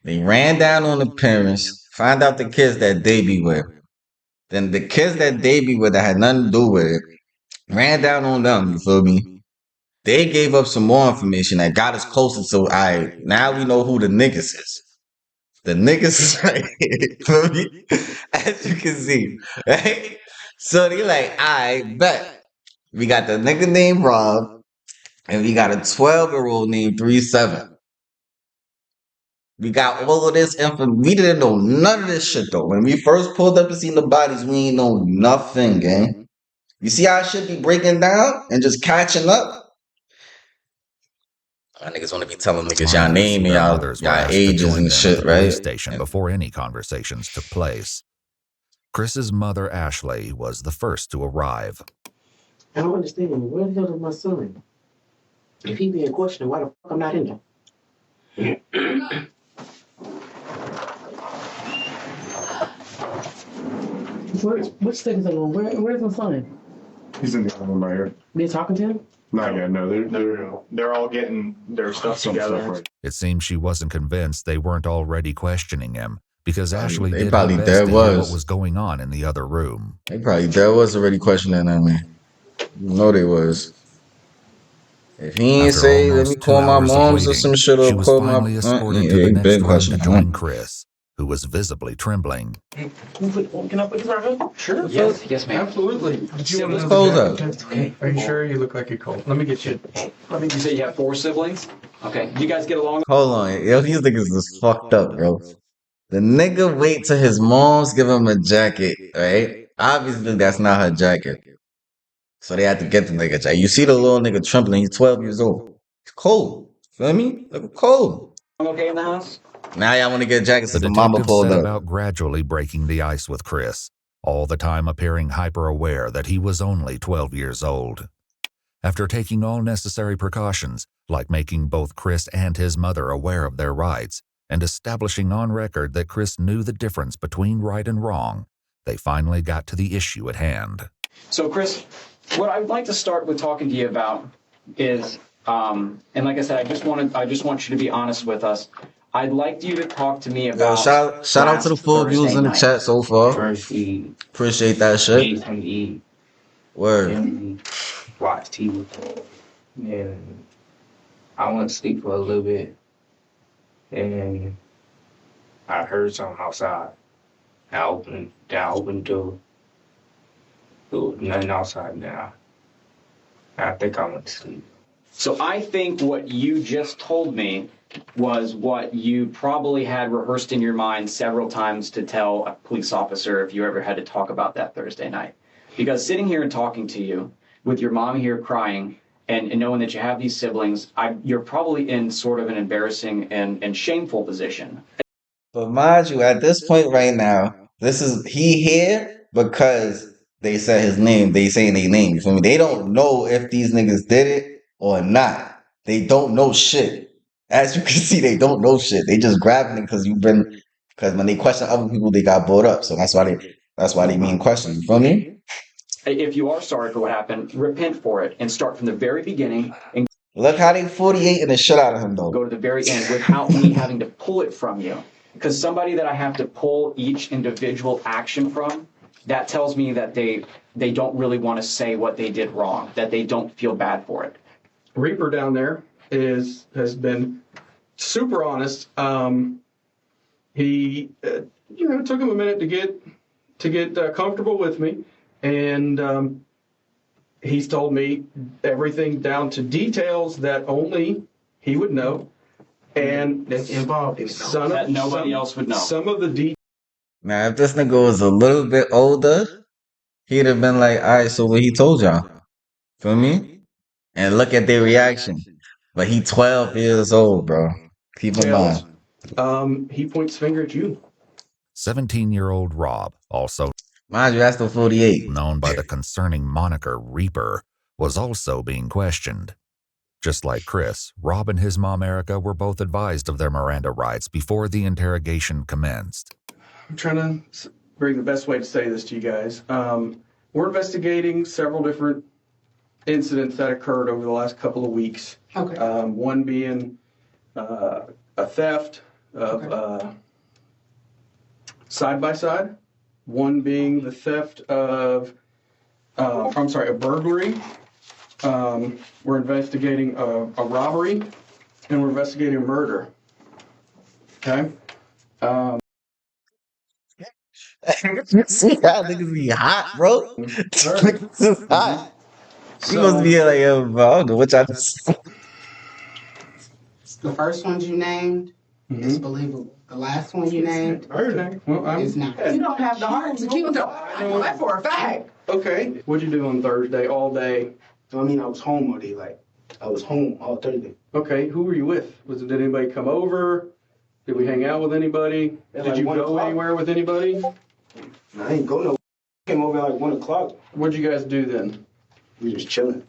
[SPEAKER 1] They ran down on the parents, find out the kids that they be with. Then the kids that they be with that had nothing to do with it, ran down on them, you feel me? They gave up some more information that got us closer to now we know who the niggas is. The niggas as you can see, right? So they like, I bet we got the nigga named Rob, and we got a 12-year-old named 37. We got all of this information. We didn't know none of this shit though. When we first pulled up and seen the bodies, we ain't know nothing, gang. You see how I should be breaking down and just catching up? Y'all niggas want to be telling niggas y'all name and y'all ages and shit, right?
[SPEAKER 3] Police station before any conversations took place. Chris's mother, Ashley, was the first to arrive.
[SPEAKER 18] I don't understand. Where the hell is my son? If he being questioned, why the fuck I'm not in there? Which stick is on? Where's my son?
[SPEAKER 19] He's in the other room right here.
[SPEAKER 18] They talking to him?
[SPEAKER 19] Not yet. No, they're all getting their stuff together.
[SPEAKER 3] It seems she wasn't convinced they weren't already questioning him because Ashley
[SPEAKER 1] They
[SPEAKER 3] did
[SPEAKER 1] probably
[SPEAKER 3] her best
[SPEAKER 1] there
[SPEAKER 3] to hear what
[SPEAKER 1] was.
[SPEAKER 3] was going on in the other room.
[SPEAKER 1] They probably there was already questioning at me. You know they was. If he ain't
[SPEAKER 3] After
[SPEAKER 1] say, let me
[SPEAKER 3] almost 2
[SPEAKER 1] call my
[SPEAKER 3] hours of
[SPEAKER 1] moms or
[SPEAKER 3] waiting,
[SPEAKER 1] some shit
[SPEAKER 3] she
[SPEAKER 1] or
[SPEAKER 3] was
[SPEAKER 1] call my
[SPEAKER 3] finally escorted to
[SPEAKER 1] yeah,
[SPEAKER 3] the
[SPEAKER 1] he
[SPEAKER 3] next
[SPEAKER 1] been
[SPEAKER 3] room to
[SPEAKER 1] questioning
[SPEAKER 3] join
[SPEAKER 1] him.
[SPEAKER 3] Chris, who was visibly trembling.
[SPEAKER 18] Can I put this right here? Sure.
[SPEAKER 19] Yes, ma'am.
[SPEAKER 18] Absolutely.
[SPEAKER 1] Let's close up.
[SPEAKER 18] Okay. Are you sure? You look like you're cold. Let me get you.
[SPEAKER 20] You say you have 4 siblings? Okay. You guys get along?
[SPEAKER 1] Hold on. Yo, these niggas is fucked up, bro. The nigga wait till his mom's give him a jacket, right? Obviously, that's not her jacket. So they had to get the nigga jacket. You see the little nigga trembling. He's 12 years old. He's cold. Feel me? Look cold.
[SPEAKER 20] Okay in the house?
[SPEAKER 1] Now y'all want to get jackets
[SPEAKER 3] The
[SPEAKER 1] since the mama
[SPEAKER 3] detective
[SPEAKER 1] pulled
[SPEAKER 3] set
[SPEAKER 1] up.
[SPEAKER 3] about gradually breaking the ice with Chris, all the time appearing hyper-aware that he was only 12 years old. After taking all necessary precautions, like making both Chris and his mother aware of their rights, and establishing on record that Chris knew the difference between right and wrong, they finally got to the issue at hand.
[SPEAKER 20] So, Chris, what I'd like to start with talking to you about is, and like I said, I just want you to be honest with us. I'd like you to talk to me about.
[SPEAKER 1] Shout out to the full views in the chat so far. Appreciate that shit. Word.
[SPEAKER 21] Watch TV. And I went to sleep for a little bit. And I heard something outside. I opened the door. There was nothing outside now. I think I went to sleep.
[SPEAKER 20] So I think what you just told me was what you probably had rehearsed in your mind several times to tell a police officer if you ever had to talk about that Thursday night. Because sitting here and talking to you with your mom here crying and knowing that you have these siblings, you're probably in sort of an embarrassing and shameful position.
[SPEAKER 1] But mind you, at this point right now, he here because they said his name. They saying their name. You feel me? They don't know if these niggas did it or not. They don't know shit. As you can see, they don't know shit. They just grabbing it because when they question other people, they got brought up. So that's why they mean question. You feel me?
[SPEAKER 20] If you are sorry for what happened, repent for it and start from the very beginning and
[SPEAKER 1] look how they 48 and the shit out of him though.
[SPEAKER 20] Go to the very end without me having to pull it from you. Because somebody that I have to pull each individual action from, that tells me that they don't really want to say what they did wrong, that they don't feel bad for it.
[SPEAKER 10] Reaper down there has been super honest. He took him a minute to get comfortable with me, and he's told me everything down to details that only he would know, and that's involved
[SPEAKER 20] that nobody else would know.
[SPEAKER 10] Some of the details.
[SPEAKER 1] Now, if this nigga was a little bit older, he'd have been like, all right, so what he told y'all. Feel me? And look at their reaction. But he 12 years old, bro. Keep in mind.
[SPEAKER 10] He points finger at you.
[SPEAKER 3] 17-year-old Rob, also
[SPEAKER 1] mind you, that's the 48,
[SPEAKER 3] known by the concerning moniker Reaper, was also being questioned. Just like Chris, Rob and his mom Erica were both advised of their Miranda rights before the interrogation commenced.
[SPEAKER 10] I'm trying to bring the best way to say this to you guys. We're investigating several different incidents that occurred over the last couple of weeks.
[SPEAKER 18] Okay.
[SPEAKER 10] One being a theft of side-by-side. One being the theft of, a burglary. We're investigating a robbery, and we're investigating a murder. Okay?
[SPEAKER 1] See how niggas be hot, bro? Niggas is hot. You must be like, yo, bro, I don't know what y'all just.
[SPEAKER 2] The first ones you named is believable. The last one you named is not. You don't have the heart to keep them. I know that for a fact.
[SPEAKER 22] Okay. What'd you do on Thursday all day?
[SPEAKER 2] I mean, I was home all day. Like, I was home all Thursday.
[SPEAKER 22] Okay. Who were you with? Did anybody come over? Did we hang out with anybody? Did you go anywhere with anybody?
[SPEAKER 2] I ain't go nowhere. Came over at like 1 o'clock.
[SPEAKER 22] What'd you guys do then?
[SPEAKER 2] We just chilling.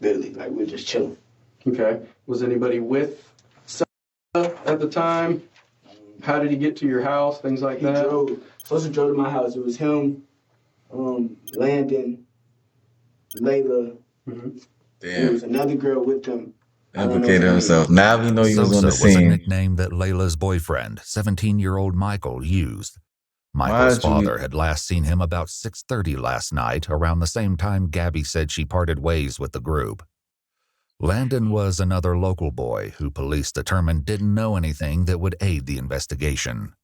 [SPEAKER 2] Literally, like, we just chilling.
[SPEAKER 22] Okay. Was anybody with at the time? How did he get to your house? Things like that?
[SPEAKER 2] He drove. Supposed to drove to my house. It was him, Landon, Layla.
[SPEAKER 1] Damn.
[SPEAKER 2] There was another girl with him.
[SPEAKER 1] Implicated himself. Now we know he was on the
[SPEAKER 3] Sosa was a
[SPEAKER 1] scene.
[SPEAKER 3] nickname that Layla's boyfriend, 17-year-old Michael, used. Michael's father had last seen him about 6:30 last night, around the same time Gabby said she parted ways with the group. Landon was another local boy who police determined didn't know anything that would aid the investigation.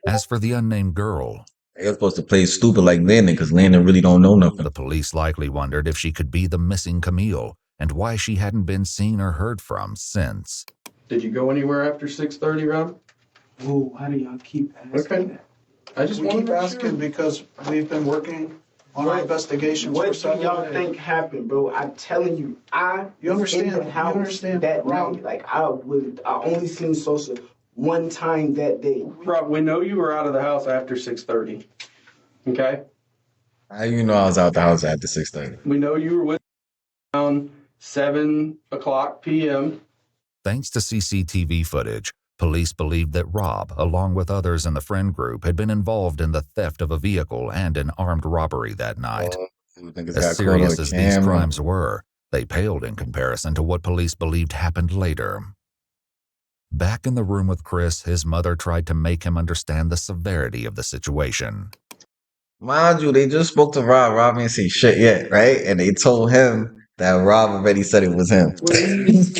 [SPEAKER 3] As for the unnamed girl,
[SPEAKER 1] they were supposed to play stupid like Landon because Landon really don't know nothing.
[SPEAKER 3] The police likely wondered if she could be the missing Camille and why she hadn't been seen or heard from since.
[SPEAKER 22] Did you go anywhere after 6:30, Rob?
[SPEAKER 2] Oh, why do y'all keep asking that?
[SPEAKER 22] I just
[SPEAKER 23] we keep asking because we've been working on our investigations for several days.
[SPEAKER 2] What do y'all think happened, bro? I'm telling you,
[SPEAKER 23] you understand?
[SPEAKER 2] In the house
[SPEAKER 23] you understand
[SPEAKER 2] that night. Like I only seen Sosa one time that day.
[SPEAKER 22] Rob, we know you were out of the house after 6:30. Okay.
[SPEAKER 1] How you know I was out the house after 6:30?
[SPEAKER 22] We know you were with around 7 o'clock p.m.
[SPEAKER 3] Thanks to CCTV footage, police believed that Rob, along with others in the friend group, had been involved in the theft of a vehicle and an armed robbery that night. As serious as these crimes were, they paled in comparison to what police believed happened later. Back in the room with Chris, his mother tried to make him understand the severity of the situation.
[SPEAKER 1] Mind you, they just spoke to Rob. Rob ain't say shit yet, right? And they told him that Rob already said it was him.
[SPEAKER 2] If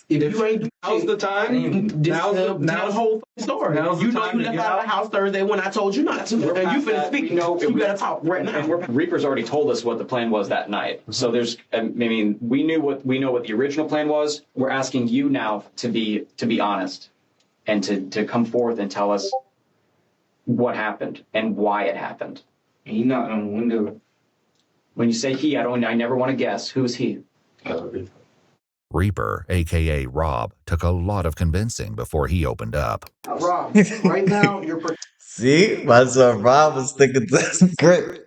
[SPEAKER 2] you ain't
[SPEAKER 22] now's the time.
[SPEAKER 2] Now's the whole story. You know you left out of the house Thursday when I told you not to. And you finna speak. You better talk right now.
[SPEAKER 20] And Reaper's already told us what the plan was that night. So there's, I mean, we know what the original plan was. We're asking you now to be honest and to come forth and tell us what happened and why it happened.
[SPEAKER 21] He knocked on the window.
[SPEAKER 20] When you say he, I never want to guess. Who's he?
[SPEAKER 3] Reaper, a.k.a. Rob, took a lot of convincing before he opened up.
[SPEAKER 23] Rob, right now you're...
[SPEAKER 1] See? My son Rob was thinking this script.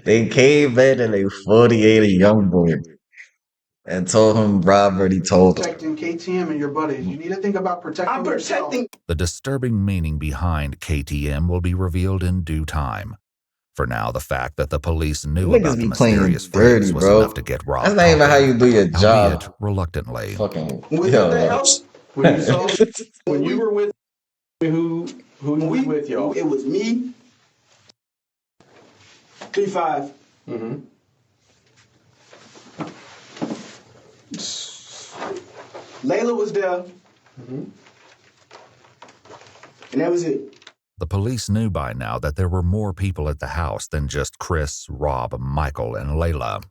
[SPEAKER 1] They came in and they 48 a young boy and told him Rob already told him.
[SPEAKER 23] Protecting KTM and your buddies. You need to think about protecting yourself.
[SPEAKER 3] The disturbing meaning behind KTM will be revealed in due time. For now, the fact that the police knew about the mysterious phrase was enough to get Rob.
[SPEAKER 1] That's not even how you do your job.
[SPEAKER 3] Reluctantly.
[SPEAKER 1] Fucking
[SPEAKER 22] when you were with who was with y'all?
[SPEAKER 2] It was me. 3-5.
[SPEAKER 22] Mm-hmm.
[SPEAKER 2] Layla was there.
[SPEAKER 22] Mm-hmm.
[SPEAKER 2] And that was it.
[SPEAKER 3] The police knew by now that there were more people at the house than just Chris, Rob, Michael, and Layla.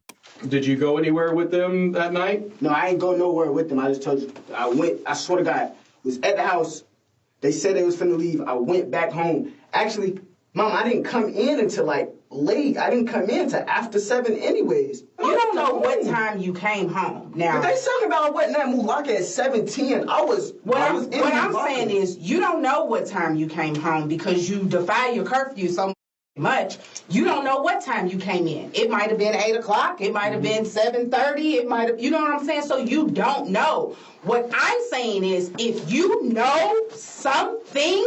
[SPEAKER 22] Did you go anywhere with them that night?
[SPEAKER 2] No, I ain't go nowhere with them. I just told you. I swear to God, was at the house. They said they was finna leave. I went back home. Actually, Mom, I didn't come in until like late. I didn't come in until after 7 anyways.
[SPEAKER 9] You don't know what time you came home. Now,
[SPEAKER 2] but they talking about I wasn't at Mulaka at 7:10.
[SPEAKER 9] What I'm saying is you don't know what time you came home because you defy your curfew so much. You don't know what time you came in. It might have been 8 o'clock. It might have been 7:30. It might have, you know what I'm saying? So you don't know. What I'm saying is if you know something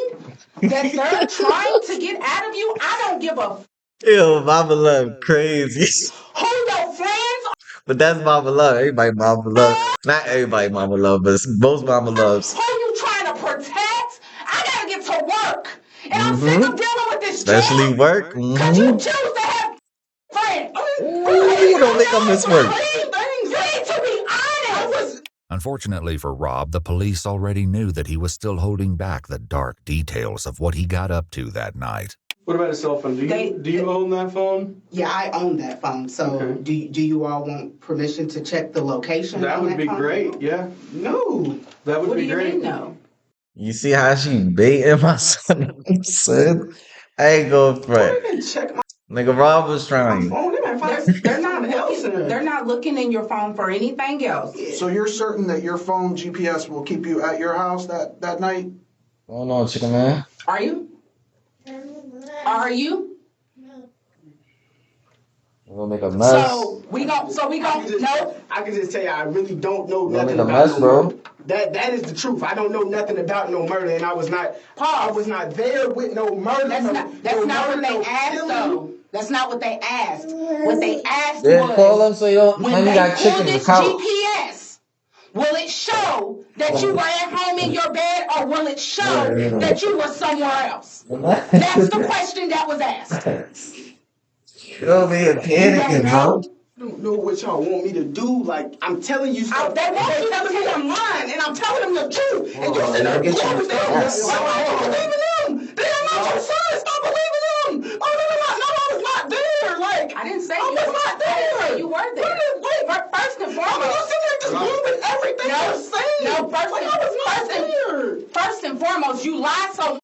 [SPEAKER 9] that they're trying to get out of you, I don't give a
[SPEAKER 1] Yo, Mama Love crazy.
[SPEAKER 9] Who your friends?
[SPEAKER 1] But that's Mama Love. Everybody Mama Love. Not everybody Mama Love, but most Mama Loves.
[SPEAKER 9] Who you trying to protect? I gotta get to work. And I'm sick of dealing with this
[SPEAKER 1] Especially
[SPEAKER 9] shit.
[SPEAKER 1] work.
[SPEAKER 9] Because you choose to have friends.
[SPEAKER 1] Ooh, don't think I miss work.
[SPEAKER 9] You need to be honest.
[SPEAKER 3] Unfortunately for Rob, the police already knew that he was still holding back the dark details of what he got up to that night.
[SPEAKER 22] What about his cell phone? Do you own that phone?
[SPEAKER 9] Yeah, I own that phone. So
[SPEAKER 22] Okay.
[SPEAKER 9] do you all want permission to check the location?
[SPEAKER 22] That
[SPEAKER 9] on
[SPEAKER 22] would
[SPEAKER 9] that
[SPEAKER 22] be
[SPEAKER 9] phone?
[SPEAKER 22] great, yeah.
[SPEAKER 9] No.
[SPEAKER 22] That would
[SPEAKER 9] What
[SPEAKER 22] be
[SPEAKER 9] do you
[SPEAKER 22] great.
[SPEAKER 9] mean no?
[SPEAKER 1] You see how she baiting my son? Son, I ain't gonna front.
[SPEAKER 2] Check
[SPEAKER 1] Nigga, Rob was trying.
[SPEAKER 2] phone.
[SPEAKER 9] They're not looking in your phone for anything else.
[SPEAKER 23] So you're certain that your phone GPS will keep you at your house that night?
[SPEAKER 1] Hold on, chicken man.
[SPEAKER 9] Are you? Are you?
[SPEAKER 1] We're gonna make a mess.
[SPEAKER 9] So we gon' no.
[SPEAKER 2] I can just tell you, I really don't know
[SPEAKER 1] We're
[SPEAKER 2] nothing
[SPEAKER 1] gonna make a
[SPEAKER 2] about
[SPEAKER 1] mess,
[SPEAKER 2] no
[SPEAKER 1] bro.
[SPEAKER 2] murder. That is the truth. I don't know nothing about no murder, and I was not there with no murder.
[SPEAKER 9] That's not what they asked though. That's not what they asked. What they asked
[SPEAKER 1] Then
[SPEAKER 9] was
[SPEAKER 1] call him so you don't.
[SPEAKER 9] when
[SPEAKER 1] Man, you
[SPEAKER 9] they
[SPEAKER 1] got chicken
[SPEAKER 9] pull
[SPEAKER 1] in the
[SPEAKER 9] this
[SPEAKER 1] couch.
[SPEAKER 9] GPS, will it show that you were at home in your bed, or will it show that you were somewhere else? That's the question that was asked.
[SPEAKER 1] You'll be a panicking, bro.
[SPEAKER 2] I don't know what y'all want me to do. Like, I'm telling you stuff.
[SPEAKER 9] They want you to
[SPEAKER 2] telling me
[SPEAKER 9] tell
[SPEAKER 2] I'm lying, and I'm telling them the truth. And you
[SPEAKER 1] Oh,
[SPEAKER 2] sit there
[SPEAKER 1] I'll get you
[SPEAKER 2] going
[SPEAKER 1] the
[SPEAKER 2] with them.
[SPEAKER 1] facts.
[SPEAKER 2] Like, I don't believe in them. They are not your son. Stop believing them. Oh, no, I was not there. Like,
[SPEAKER 9] I didn't say
[SPEAKER 2] I
[SPEAKER 9] you
[SPEAKER 2] was
[SPEAKER 9] were
[SPEAKER 2] not there.
[SPEAKER 9] You were there. First and
[SPEAKER 2] I'm
[SPEAKER 9] foremost.
[SPEAKER 2] not sitting there just believing everything you're saying.
[SPEAKER 9] No, first and foremost, you lie so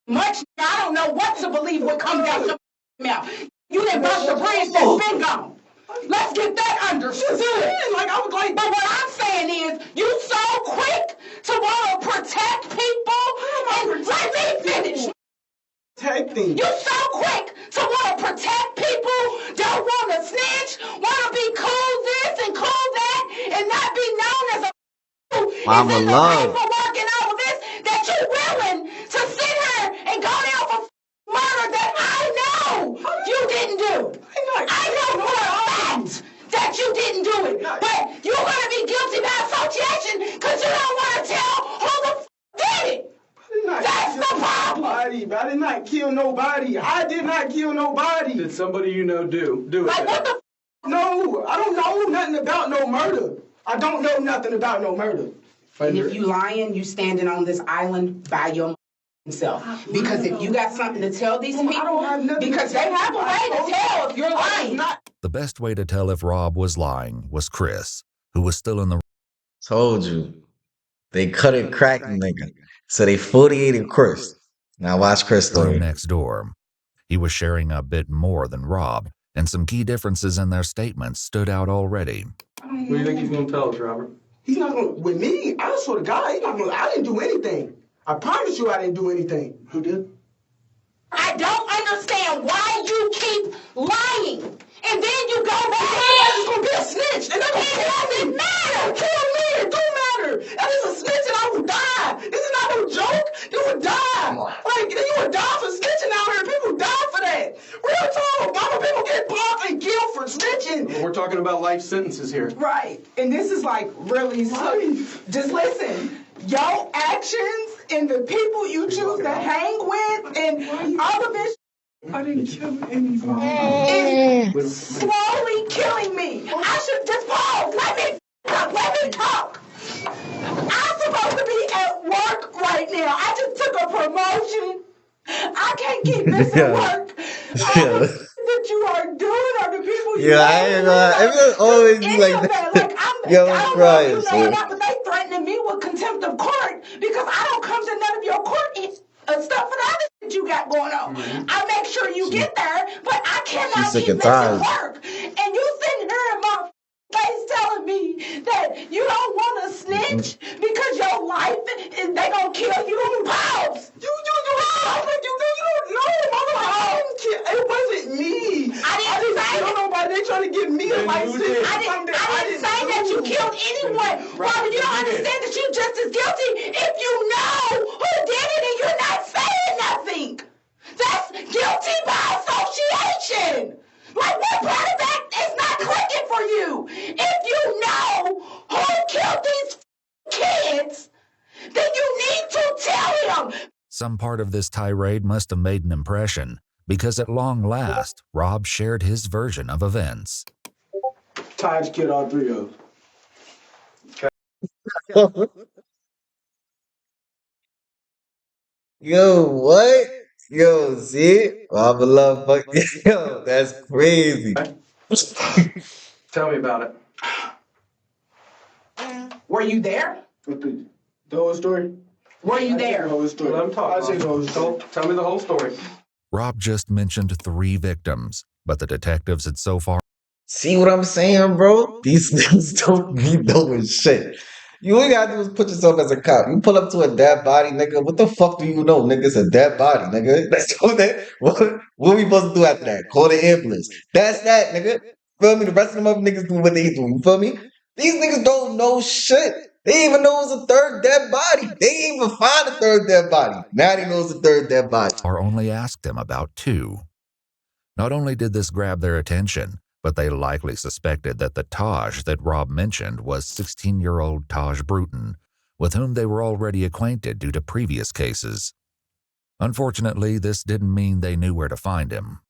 [SPEAKER 9] much. I don't know what to believe what comes out your mouth. You didn't burst the bridge that's been gone. Let's get that understood.
[SPEAKER 2] Like, I was like,
[SPEAKER 9] but what I'm saying is, you so quick to want to protect people, and let me finish.
[SPEAKER 2] Protecting.
[SPEAKER 9] You so quick to want to protect people, don't want to snitch, want to be cool this and cool that, and not be known as a
[SPEAKER 1] Mama
[SPEAKER 9] is in the
[SPEAKER 1] love.
[SPEAKER 9] paperwork and all of this, that you're willing to sit here and go down for murder that I know you didn't do. I know for a fact that you didn't do it, but you're going to be guilty by association because you don't want to tell who the did it. That's the problem.
[SPEAKER 2] I did not kill nobody. I did not kill nobody.
[SPEAKER 22] Did somebody you know do it?
[SPEAKER 9] Like, what the
[SPEAKER 2] No, I don't know nothing about no murder. I don't know nothing about no murder.
[SPEAKER 9] And if you lying, you standing on this island by yourself. Because if you got something to tell these people, because they have a way to tell if you're lying.
[SPEAKER 3] The best way to tell if Rob was lying was Chris, who was still in the
[SPEAKER 1] Told you. They cut it crack, nigga. So they 48ed Chris. Now watch Chris
[SPEAKER 3] room
[SPEAKER 1] story.
[SPEAKER 3] next door. He was sharing a bit more than Rob, and some key differences in their statements stood out already.
[SPEAKER 22] What do you think he's going to tell us, Robert?
[SPEAKER 2] He's not going to, with me, I swear to God, he's not going to, I didn't do anything. I promise you I didn't do anything.
[SPEAKER 23] Who did?
[SPEAKER 9] I don't understand why you keep lying. And then you go back.
[SPEAKER 2] I'm just going to be a snitch. And that
[SPEAKER 9] doesn't matter.
[SPEAKER 2] Kill me. It don't matter. That is a snitch and I will die. This is not no joke. You would die. Like, you would die for snitching out here. People die for that. Real talk. Mama, people get popped and killed for snitching.
[SPEAKER 22] We're talking about life sentences here.
[SPEAKER 2] Right. And this is like really, just listen. Your actions and the people you choose to hang with and all of this I didn't kill anybody. It's slowly killing me. I should just pause. Let me talk. I'm supposed to be at work right now. I just took a promotion. I can't keep missing work. That you are doing are the people you
[SPEAKER 1] I ain't gonna. It will always be like that.
[SPEAKER 2] Like,
[SPEAKER 1] Yo,
[SPEAKER 2] I don't
[SPEAKER 1] crying,
[SPEAKER 2] know if you know or not, but they threatening me with contempt of court because I don't come to none of your court stuff for the other shit you got going on. I make sure you get there, but I cannot keep missing work. And you sitting here in my face telling me that you don't want to snitch because your life is they gonna kill you. Pause. You don't know. It wasn't me. I didn't say kill nobody. They trying to get me a license. I didn't say that you killed anyone. Robert, you don't understand that you're just as guilty if you know who did it and you're not saying nothing. That's guilty by association. Like, what part of that is not clicking for you? If you know who killed these kids, then you need to tell him.
[SPEAKER 3] Some part of this tirade must have made an impression, because at long last, Rob shared his version of events.
[SPEAKER 2] Taj killed all three of them.
[SPEAKER 1] Yo, what? Yo, see? I'm a love fuck. Yo, that's crazy.
[SPEAKER 22] Tell me about it.
[SPEAKER 9] Were you there?
[SPEAKER 2] The whole story?
[SPEAKER 9] Were you
[SPEAKER 2] The
[SPEAKER 9] there?
[SPEAKER 2] whole story.
[SPEAKER 22] Let him talk.
[SPEAKER 2] I'll say the whole story.
[SPEAKER 22] Tell me the whole story.
[SPEAKER 3] Rob just mentioned 3 victims, but the detectives had so far.
[SPEAKER 1] See what I'm saying, bro? These niggas don't be knowing shit. You all you gotta do is put yourself as a cop. You pull up to a dead body, nigga. What the fuck do you know, nigga? It's a dead body, nigga. That's what that. What we supposed to do after that? Call the ambulance. That's that, nigga. Feel me? The rest of them other niggas do what they do. You feel me? These niggas don't know shit. They didn't even know it was a third dead body. They didn't even find a third dead body. Now they know it's a third dead body.
[SPEAKER 3] Or only asked him about 2. Not only did this grab their attention, but they likely suspected that the Taj that Rob mentioned was 16-year-old Taj Bruton, with whom they were already acquainted due to previous cases. Unfortunately, this didn't mean they knew where to find him.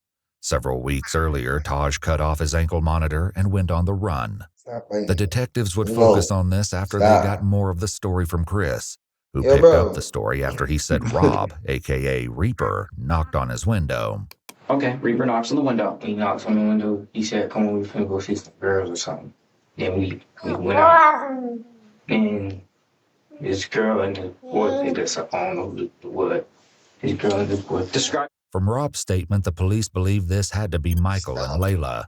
[SPEAKER 3] Several weeks earlier, Taj cut off his ankle monitor and went on the run. The detectives would focus on this after they got more of the story from Chris, who picked up the story after he said Rob, aka Reaper, knocked on his window.
[SPEAKER 20] Okay, Reaper knocks on the window.
[SPEAKER 21] He knocks on the window. He said, "Come on, we finna go see some girls or something." Then we went out, and this girl and the boy, they just, I don't know what. This girl and this boy.
[SPEAKER 20] Describe.
[SPEAKER 3] From Rob's statement, the police believe this had to be Michael and Layla.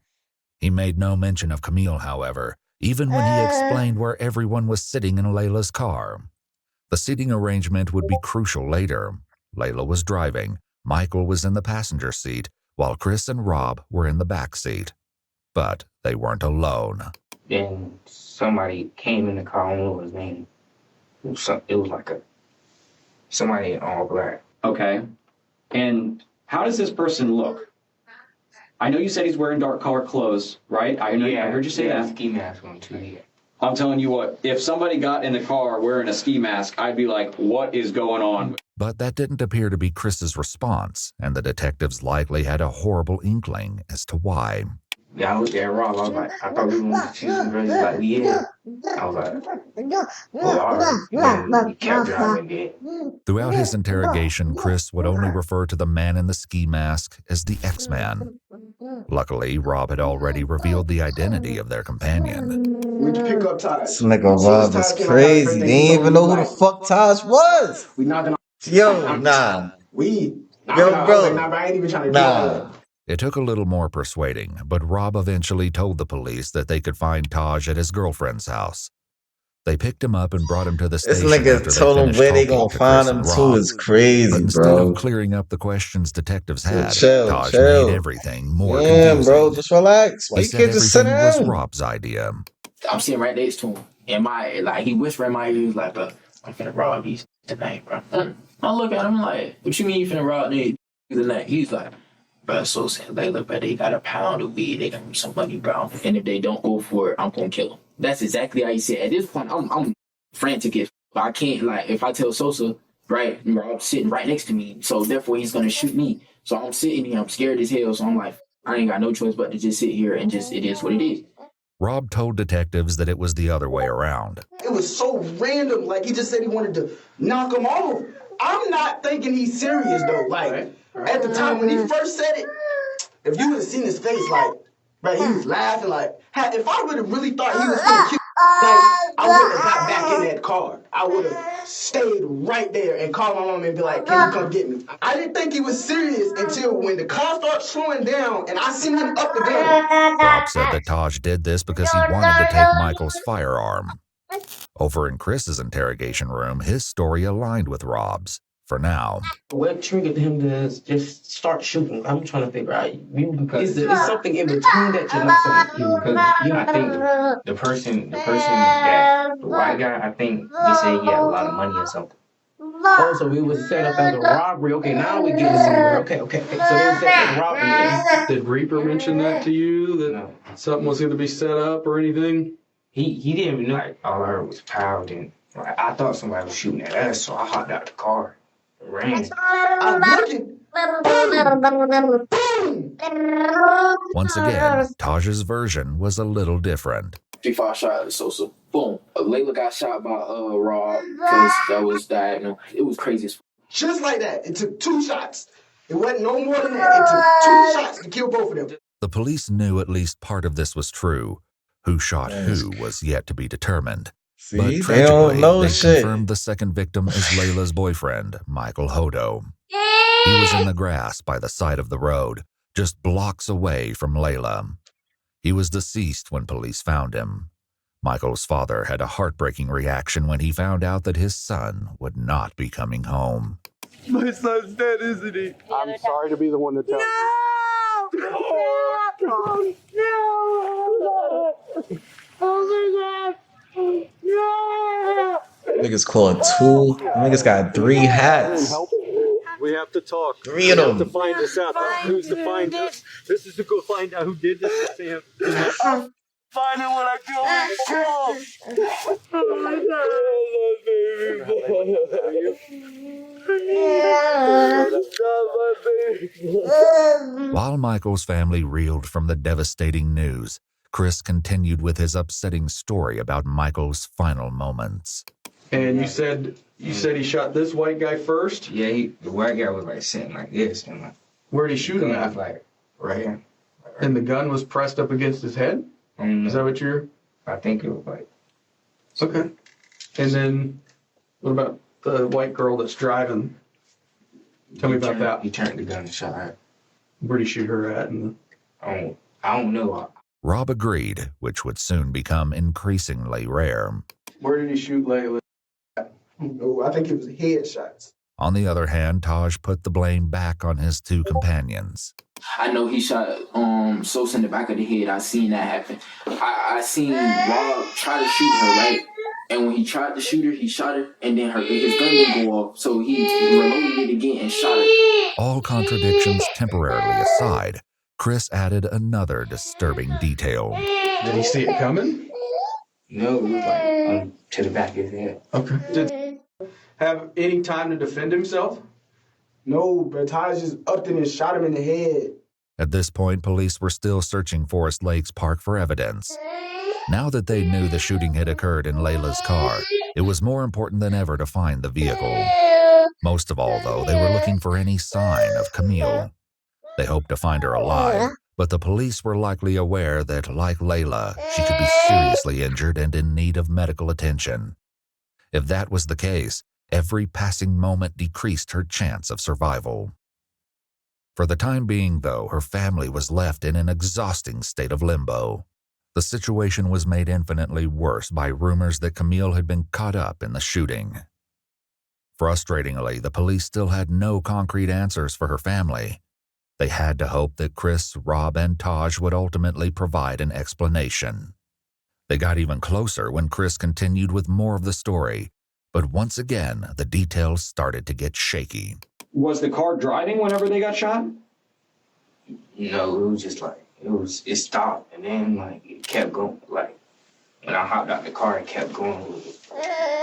[SPEAKER 3] He made no mention of Camille, however, even when he explained where everyone was sitting in Layla's car. The seating arrangement would be crucial later. Layla was driving, Michael was in the passenger seat, while Chris and Rob were in the back seat. But they weren't alone.
[SPEAKER 21] Then somebody came in the car. I don't know what his name. It was like somebody in all black.
[SPEAKER 20] Okay. And how does this person look? I know you said he's wearing dark colored clothes, right? I heard you say that.
[SPEAKER 21] Ski mask on too. Yeah.
[SPEAKER 20] I'm telling you what, if somebody got in the car wearing a ski mask, I'd be like, what is going on?
[SPEAKER 3] But that didn't appear to be Chris's response, and the detectives likely had a horrible inkling as to why.
[SPEAKER 21] Yeah, I looked at Rob. I was like, I thought we were going to see some girls. He's like, yeah. I was like, well, all right. Then we kept driving there.
[SPEAKER 3] Throughout his interrogation, Chris would only refer to the man in the ski mask as the X-Man. Luckily, Rob had already revealed the identity of their companion.
[SPEAKER 2] Where'd you pick up Taj?
[SPEAKER 1] This nigga Rob is crazy. They didn't even know who the fuck Taj was.
[SPEAKER 2] We knocking on.
[SPEAKER 1] Yo, nah. Yo, bro.
[SPEAKER 2] I ain't even trying to
[SPEAKER 1] Nah.
[SPEAKER 3] It took a little more persuading, but Rob eventually told the police that they could find Taj at his girlfriend's house. They picked him up and brought him to the
[SPEAKER 1] This
[SPEAKER 3] station.
[SPEAKER 1] nigga told him where they gonna find him too is crazy,
[SPEAKER 3] but instead
[SPEAKER 1] bro.
[SPEAKER 3] of clearing up the questions detectives had,
[SPEAKER 1] Chill.
[SPEAKER 3] Taj made everything more
[SPEAKER 1] Damn,
[SPEAKER 3] confusing.
[SPEAKER 1] bro, just relax. Why
[SPEAKER 3] He
[SPEAKER 1] you
[SPEAKER 3] said
[SPEAKER 1] can't just sit
[SPEAKER 3] everything was
[SPEAKER 1] down?
[SPEAKER 3] Rob's idea.
[SPEAKER 18] I'm sitting right next to him. And he whispered in my ear, he was like, bro, I'm finna rob these tonight, bro. I look at him like, what you mean you finna rob these tonight? He's like, bro, so saying, they look, but they got a pound of weed, they got some money, bro. And if they don't go for it, I'm gonna kill them. That's exactly how he said. At this point, I'm frantic if I can't, if I tell Sosa, right, Rob's sitting right next to me, so therefore he's gonna shoot me. So I'm sitting here, I'm scared as hell, so I'm like, I ain't got no choice but to just sit here and just, it is what it is.
[SPEAKER 3] Rob told detectives that it was the other way around.
[SPEAKER 2] It was so random. Like, he just said he wanted to knock him off. I'm not thinking he's serious, though. At the time when he first said it, if you would have seen his face, he was laughing. If I would have really thought he was going to kill I wouldn't have got back in that car. I would have stayed right there and called my mom and be like, can you come get me? I didn't think he was serious until when the car started slowing down and I seen him up the gun.
[SPEAKER 3] Rob said that Taj did this because he wanted to take Michael's firearm. Over in Chris's interrogation room, his story aligned with Rob's. For now.
[SPEAKER 18] What triggered him to just start shooting? I'm trying to figure out. Is there something in between that you're not saying?
[SPEAKER 21] Because I think the person that the white guy, I think he said he had a lot of money or something.
[SPEAKER 18] Oh, so we was set up as a robbery. Okay, now we get somewhere. Okay. So they were set as a robbery.
[SPEAKER 22] Did Reaper mention that to you? That something was going to be set up or anything?
[SPEAKER 21] He didn't even know. All I heard was pow. And I thought somebody was shooting at us, so I hopped out the car. Ran.
[SPEAKER 2] I'm looking.
[SPEAKER 3] Once again, Taj's version was a little different.
[SPEAKER 18] 3-5 shot at Sosa. boom. Layla got shot by Rob because that was diagonal. It was crazy as fuck.
[SPEAKER 2] Just like that. It took 2 shots. It wasn't no more than that. It took 2 shots to kill both of them.
[SPEAKER 3] The police knew at least part of this was true. Who shot who was yet to be determined.
[SPEAKER 1] See,
[SPEAKER 3] But
[SPEAKER 1] they
[SPEAKER 3] tragically,
[SPEAKER 1] don't know
[SPEAKER 3] they
[SPEAKER 1] shit.
[SPEAKER 3] confirmed the second victim is Layla's boyfriend, Michael Hodo. He was in the grass by the side of the road, just blocks away from Layla. He was deceased when police found him. Michael's father had a heartbreaking reaction when he found out that his son would not be coming home.
[SPEAKER 10] My son's dead, isn't he? I'm sorry to be the one to tell you. Oh my God. No.
[SPEAKER 1] Niggas called 2. Niggas got 3 hats.
[SPEAKER 10] We have to talk.
[SPEAKER 1] 3 of
[SPEAKER 10] We have
[SPEAKER 1] them.
[SPEAKER 10] to find this out. Who's to find us? This is to go find out who did this to Sam. I'm finding what I killed before. Oh my God,
[SPEAKER 3] While Michael's family reeled from the devastating news, Chris continued with his upsetting story about Michael's final moments.
[SPEAKER 22] And you said he shot this white guy first?
[SPEAKER 21] Yeah, the white guy was like sitting like this, and like,
[SPEAKER 22] Where'd he shoot him
[SPEAKER 21] I was
[SPEAKER 22] at?
[SPEAKER 21] like right here.
[SPEAKER 22] And the gun was pressed up against his head? Is that what you're?
[SPEAKER 21] I think it was like.
[SPEAKER 22] Okay. And then, what about the white girl that's driving? Tell me about that.
[SPEAKER 21] He turned the gun and shot her.
[SPEAKER 22] Where'd he shoot her at? And
[SPEAKER 21] I don't know.
[SPEAKER 3] Rob agreed, which would soon become increasingly rare.
[SPEAKER 22] where did he shoot Layla?
[SPEAKER 2] No, I think it was headshots.
[SPEAKER 3] On the other hand, Taj put the blame back on his 2 companions.
[SPEAKER 18] I know he shot Sosa in the back of the head. I seen that happen. I seen Rob try to shoot her, right? And when he tried to shoot her, he shot her, and then his gun didn't go off, so he reloaded it again and shot her.
[SPEAKER 3] All contradictions temporarily aside, Chris added another disturbing detail.
[SPEAKER 22] Did he see it coming?
[SPEAKER 21] No, it was like to the back of his head.
[SPEAKER 22] Okay. Did he have any time to defend himself?
[SPEAKER 2] No, but Taj just upped it and shot him in the head.
[SPEAKER 3] At this point, police were still searching Forest Lakes Park for evidence. Now that they knew the shooting had occurred in Layla's car, it was more important than ever to find the vehicle. Most of all, though, they were looking for any sign of Camille. They hoped to find her alive, but the police were likely aware that, like Layla, she could be seriously injured and in need of medical attention. If that was the case, every passing moment decreased her chance of survival. For the time being, though, her family was left in an exhausting state of limbo. The situation was made infinitely worse by rumors that Camille had been caught up in the shooting. Frustratingly, the police still had no concrete answers for her family. They had to hope that Chris, Rob, and Taj would ultimately provide an explanation. They got even closer when Chris continued with more of the story, but once again, the details started to get shaky.
[SPEAKER 20] Was the car driving whenever they got shot?
[SPEAKER 21] No, it was just like it stopped and then like it kept going. Like when I hopped out the car, it kept going.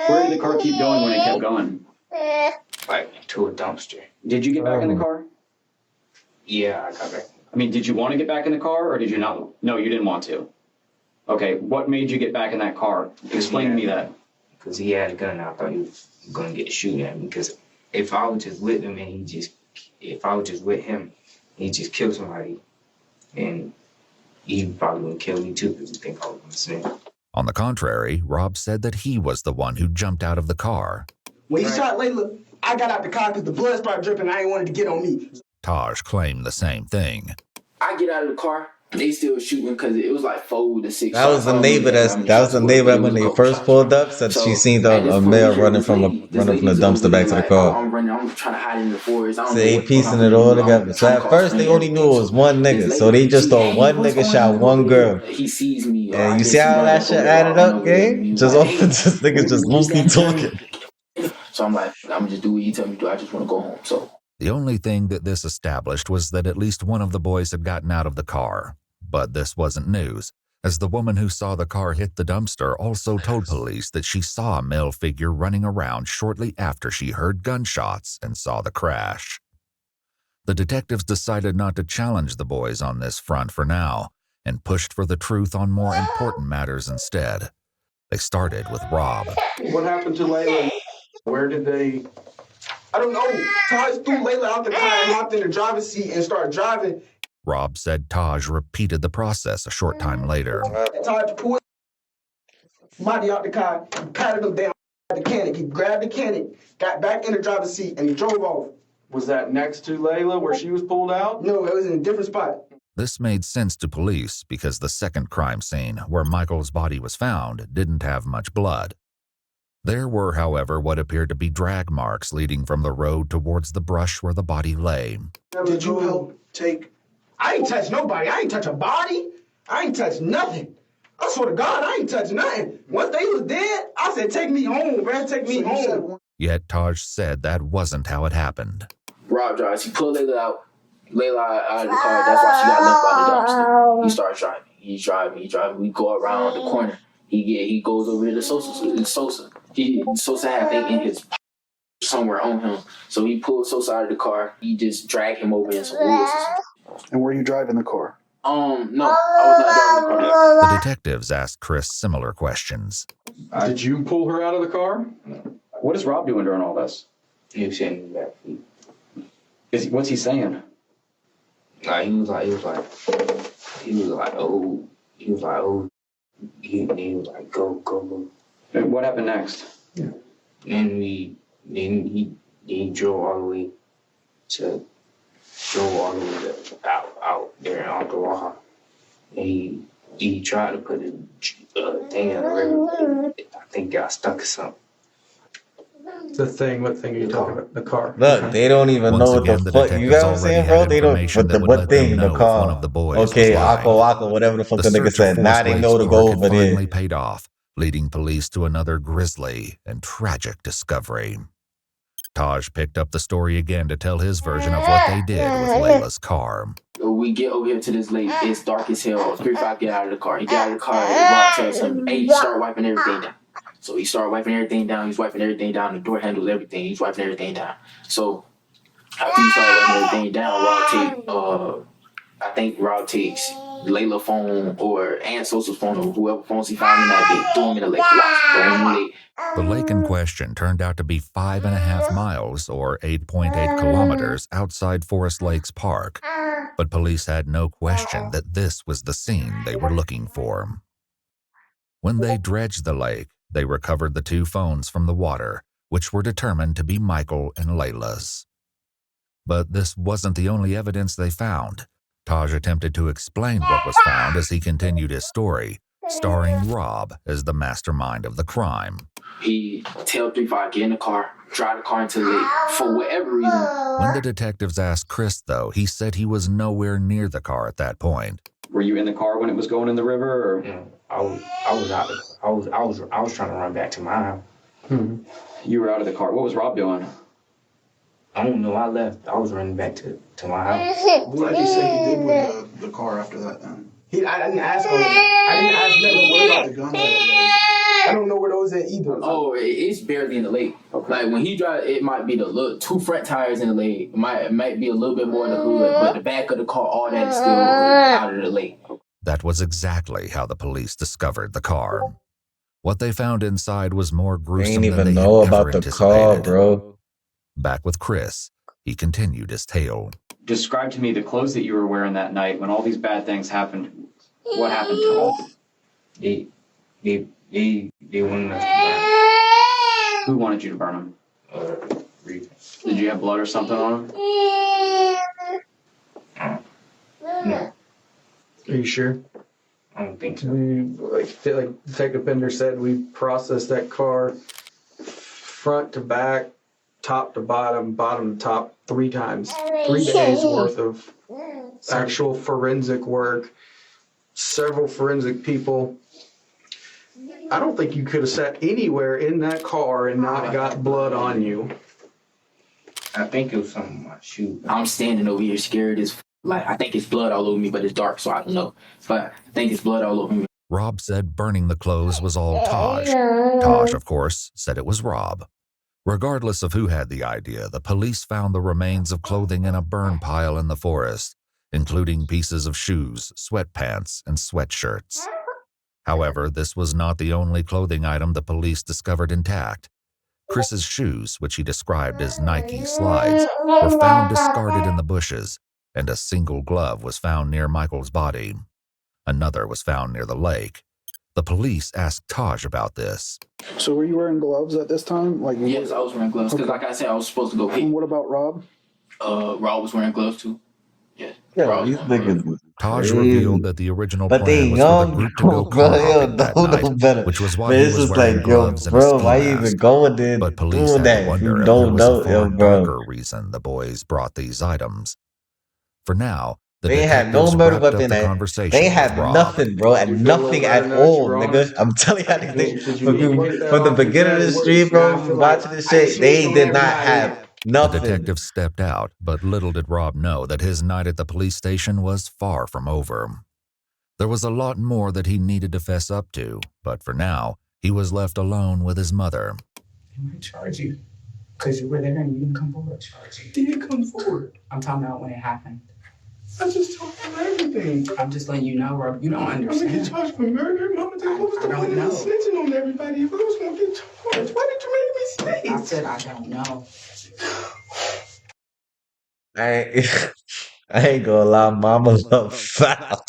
[SPEAKER 20] Where did the car keep going when it kept going?
[SPEAKER 21] Like to a dumpster.
[SPEAKER 20] Did you get back in the car?
[SPEAKER 21] Yeah, I got back.
[SPEAKER 20] I mean, did you want to get back in the car or did you not? No, you didn't want to. Okay, what made you get back in that car? Explain to me that.
[SPEAKER 21] Because he had a gun, I thought he was gonna get shoot at me. Because if I was just with him and if I was just with him, he just killed somebody, and he probably would kill me too because he think I was gonna snitch.
[SPEAKER 3] On the contrary, Rob said that he was the one who jumped out of the car.
[SPEAKER 2] When he shot Layla, I got out the car because the blood started dripping. I ain't wanted to get on me.
[SPEAKER 3] Taj claimed the same thing.
[SPEAKER 18] I get out of the car. They still shooting because it was like 4 to 6.
[SPEAKER 1] That was the neighbor that when they first pulled up said she seen a male running from the dumpster back to the car.
[SPEAKER 18] I'm running. I'm trying to hide in the forest.
[SPEAKER 1] So they piecing it all together. So at first they only knew it was one nigga. So they just thought one nigga shot one girl.
[SPEAKER 18] He sees me.
[SPEAKER 1] And you see how that shit added up, gang? Just niggas just loosely talking.
[SPEAKER 18] So I'm like, I'm gonna just do what you tell me to do. I just want to go home. So
[SPEAKER 3] the only thing that this established was that at least one of the boys had gotten out of the car. But this wasn't news, as the woman who saw the car hit the dumpster also told police that she saw a male figure running around shortly after she heard gunshots and saw the crash. The detectives decided not to challenge the boys on this front for now, and pushed for the truth on more important matters instead. They started with Rob.
[SPEAKER 22] What happened to Layla? Where did they?
[SPEAKER 2] I don't know. Taj threw Layla out the car and hopped in the driver's seat and started driving.
[SPEAKER 3] Rob said Taj repeated the process a short time later.
[SPEAKER 2] Taj pulled body out the car, patted him down at the mechanic. He grabbed the mechanic, got back in the driver's seat, and he drove off.
[SPEAKER 22] Was that next to Layla where she was pulled out?
[SPEAKER 2] No, it was in a different spot.
[SPEAKER 3] This made sense to police because the second crime scene, where Michael's body was found, didn't have much blood. There were, however, what appeared to be drag marks leading from the road towards the brush where the body lay.
[SPEAKER 23] Did you help take?
[SPEAKER 2] I ain't touch nobody. I ain't touch a body. I ain't touch nothing. I swear to God, I ain't touch nothing. Once they was dead, I said, take me home, man. Take me home.
[SPEAKER 3] Yet Taj said that wasn't how it happened.
[SPEAKER 18] Rob drives. He pulled Layla out of the car. That's why she got left by the dumpster. He starts driving. He's driving. We go around the corner. He goes over to the Sosa. Sosa had thing in his somewhere on him. So he pulled Sosa out of the car. He just dragged him over in some woods.
[SPEAKER 23] And were you driving the car?
[SPEAKER 18] No, I was not driving the car.
[SPEAKER 3] The detectives asked Chris similar questions.
[SPEAKER 22] Did you pull her out of the car?
[SPEAKER 20] What is Rob doing during all this?
[SPEAKER 21] He was sitting in the back seat.
[SPEAKER 20] What's he saying?
[SPEAKER 21] He was like, oh, he was like, go.
[SPEAKER 20] And what happened next?
[SPEAKER 21] Yeah. Then he drove all the way out there in Ottawa. And he tried to put a thing in the river. I think got stuck or something.
[SPEAKER 22] The thing, what thing are you talking about? The car.
[SPEAKER 1] Look, they don't even know what the fuck. You got what I'm saying, bro? They don't. What thing? The car. Okay, Akko, whatever the fuck the nigga said. Now they know to go over there.
[SPEAKER 3] Finally paid off, leading police to another grisly and tragic discovery. Taj picked up the story again to tell his version of what they did with Layla's car.
[SPEAKER 18] We get over here to this lake. It's dark as hell. 3-5 get out of the car. He got out of the car and Rob tells him, hey, start wiping everything down. So he started wiping everything down. He's wiping everything down. The door handles everything. He's wiping everything down. So after he started wiping everything down, Rob takes Layla's phone or Aunt Sosa's phone or whoever phones he found in that day, threw him in the lake. Throw him in the lake.
[SPEAKER 3] The lake in question turned out to be 5.5 miles or 8.8 kilometers outside Forest Lakes Park. But police had no question that this was the scene they were looking for. When they dredged the lake, they recovered the 2 phones from the water, which were determined to be Michael and Layla's. But this wasn't the only evidence they found. Taj attempted to explain what was found as he continued his story, starring Rob as the mastermind of the crime.
[SPEAKER 18] He tell 3-5, get in the car, drive the car into the lake, for whatever reason.
[SPEAKER 3] When the detectives asked Chris, though, he said he was nowhere near the car at that point.
[SPEAKER 20] Were you in the car when it was going in the river? Or?
[SPEAKER 21] Yeah, I was out. I was trying to run back to my house.
[SPEAKER 20] You were out of the car. What was Rob doing?
[SPEAKER 21] I don't know. I left. I was running back to my house.
[SPEAKER 23] What did he say he did with the car after that then?
[SPEAKER 2] I didn't ask him. I didn't ask them. What about the gun? I don't know where those at either.
[SPEAKER 18] Oh, it's barely in the lake. Okay. Like when he drive, it might be the 2 front tires in the lake. It might be a little bit more in the hood, but the back of the car, all that is still out of the lake.
[SPEAKER 3] That was exactly how the police discovered the car. What they found inside was more gruesome
[SPEAKER 1] They ain't
[SPEAKER 3] than
[SPEAKER 1] even
[SPEAKER 3] they
[SPEAKER 1] know
[SPEAKER 3] had ever
[SPEAKER 1] about the car,
[SPEAKER 3] anticipated.
[SPEAKER 1] bro.
[SPEAKER 3] Back with Chris, he continued his tale.
[SPEAKER 20] Describe to me the clothes that you were wearing that night when all these bad things happened. What happened to them?
[SPEAKER 21] They wanted us to burn.
[SPEAKER 20] Who wanted you to burn them? Did you have blood or something on them?
[SPEAKER 21] No.
[SPEAKER 22] Are you sure?
[SPEAKER 21] I don't think so.
[SPEAKER 22] Like Detective Pender said, we processed that car front to back, top to bottom, bottom to top 3 times. 3 days worth of actual forensic work, several forensic people. I don't think you could have sat anywhere in that car and not got blood on you.
[SPEAKER 21] I think it was something on my shoe.
[SPEAKER 18] I'm standing over here scared as like I think it's blood all over me, but it's dark, so I don't know. But I think it's blood all over me.
[SPEAKER 3] Rob said burning the clothes was all Taj. Taj, of course, said it was Rob. Regardless of who had the idea, the police found the remains of clothing in a burn pile in the forest, including pieces of shoes, sweatpants, and sweatshirts. However, this was not the only clothing item the police discovered intact. Chris's shoes, which he described as Nike slides, were found discarded in the bushes, and a single glove was found near Michael's body. Another was found near the lake. The police asked Taj about this.
[SPEAKER 23] So were you wearing gloves at this time?
[SPEAKER 18] Yes, I was wearing gloves because, like I said, I was supposed to go hit.
[SPEAKER 23] And what about Rob?
[SPEAKER 18] Rob was wearing gloves too.
[SPEAKER 1] Yo, these niggas is
[SPEAKER 3] Taj
[SPEAKER 1] crazy.
[SPEAKER 3] revealed that the original
[SPEAKER 1] But they
[SPEAKER 3] plan was for the
[SPEAKER 1] young,
[SPEAKER 3] group to go
[SPEAKER 1] bro.
[SPEAKER 3] car
[SPEAKER 1] Yo,
[SPEAKER 3] hopping that
[SPEAKER 1] don't
[SPEAKER 3] night,
[SPEAKER 1] know better.
[SPEAKER 3] which was why
[SPEAKER 1] But
[SPEAKER 3] he
[SPEAKER 1] it's
[SPEAKER 3] was
[SPEAKER 1] just
[SPEAKER 3] wearing
[SPEAKER 1] like, yo,
[SPEAKER 3] gloves and a
[SPEAKER 1] bro,
[SPEAKER 3] ski
[SPEAKER 1] why you even
[SPEAKER 3] mask.
[SPEAKER 1] going there
[SPEAKER 3] But police
[SPEAKER 1] doing
[SPEAKER 3] had to
[SPEAKER 1] that if
[SPEAKER 3] wonder
[SPEAKER 1] you
[SPEAKER 3] if there
[SPEAKER 1] don't
[SPEAKER 3] was a
[SPEAKER 1] know, yo,
[SPEAKER 3] far
[SPEAKER 1] bro?
[SPEAKER 3] darker reason the boys brought these items. For now, the
[SPEAKER 1] They ain't have no
[SPEAKER 3] detectives
[SPEAKER 1] murder
[SPEAKER 3] wrapped up
[SPEAKER 1] weapon.
[SPEAKER 3] the
[SPEAKER 1] They
[SPEAKER 3] conversation
[SPEAKER 1] ain't
[SPEAKER 3] with
[SPEAKER 1] have
[SPEAKER 3] Rob.
[SPEAKER 1] nothing, bro, and
[SPEAKER 22] You feel a little
[SPEAKER 1] nothing
[SPEAKER 22] better
[SPEAKER 1] at
[SPEAKER 22] now that
[SPEAKER 1] all,
[SPEAKER 22] you were
[SPEAKER 1] nigga.
[SPEAKER 22] honest?
[SPEAKER 1] I'm telling you,
[SPEAKER 22] Did you
[SPEAKER 1] from
[SPEAKER 22] need to get that
[SPEAKER 1] from the
[SPEAKER 22] off your
[SPEAKER 1] beginning of the
[SPEAKER 22] chest?
[SPEAKER 1] street, bro,
[SPEAKER 22] I
[SPEAKER 1] from
[SPEAKER 22] feel like
[SPEAKER 1] watching this
[SPEAKER 22] I
[SPEAKER 1] shit, they
[SPEAKER 22] snitched on
[SPEAKER 1] did not
[SPEAKER 22] everybody.
[SPEAKER 1] have
[SPEAKER 3] The
[SPEAKER 1] nothing.
[SPEAKER 3] detective stepped out, but little did Rob know that his night at the police station was far from over. There was a lot more that he needed to fess up to, but for now, he was left alone with his mother.
[SPEAKER 9] I'm gonna charge you because you were there and you didn't come forward. Did come forward? I'm talking about when it happened.
[SPEAKER 2] I just told him everything.
[SPEAKER 9] I'm just letting you know, Rob. You don't
[SPEAKER 2] I'm gonna
[SPEAKER 9] understand.
[SPEAKER 2] get charged for murder. Mama, what was the
[SPEAKER 9] I don't
[SPEAKER 2] point of
[SPEAKER 9] know.
[SPEAKER 2] me snitching on everybody if I was gonna get charged? Why did you make me snitch?
[SPEAKER 9] I said I don't know.
[SPEAKER 1] I ain't, I ain't gonna lie, mama love foul.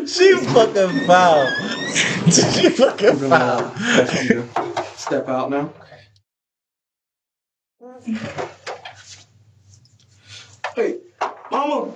[SPEAKER 1] She fucking foul. She fucking
[SPEAKER 22] We're
[SPEAKER 1] foul.
[SPEAKER 22] gonna ask you to step out now.
[SPEAKER 2] Hey, Mama.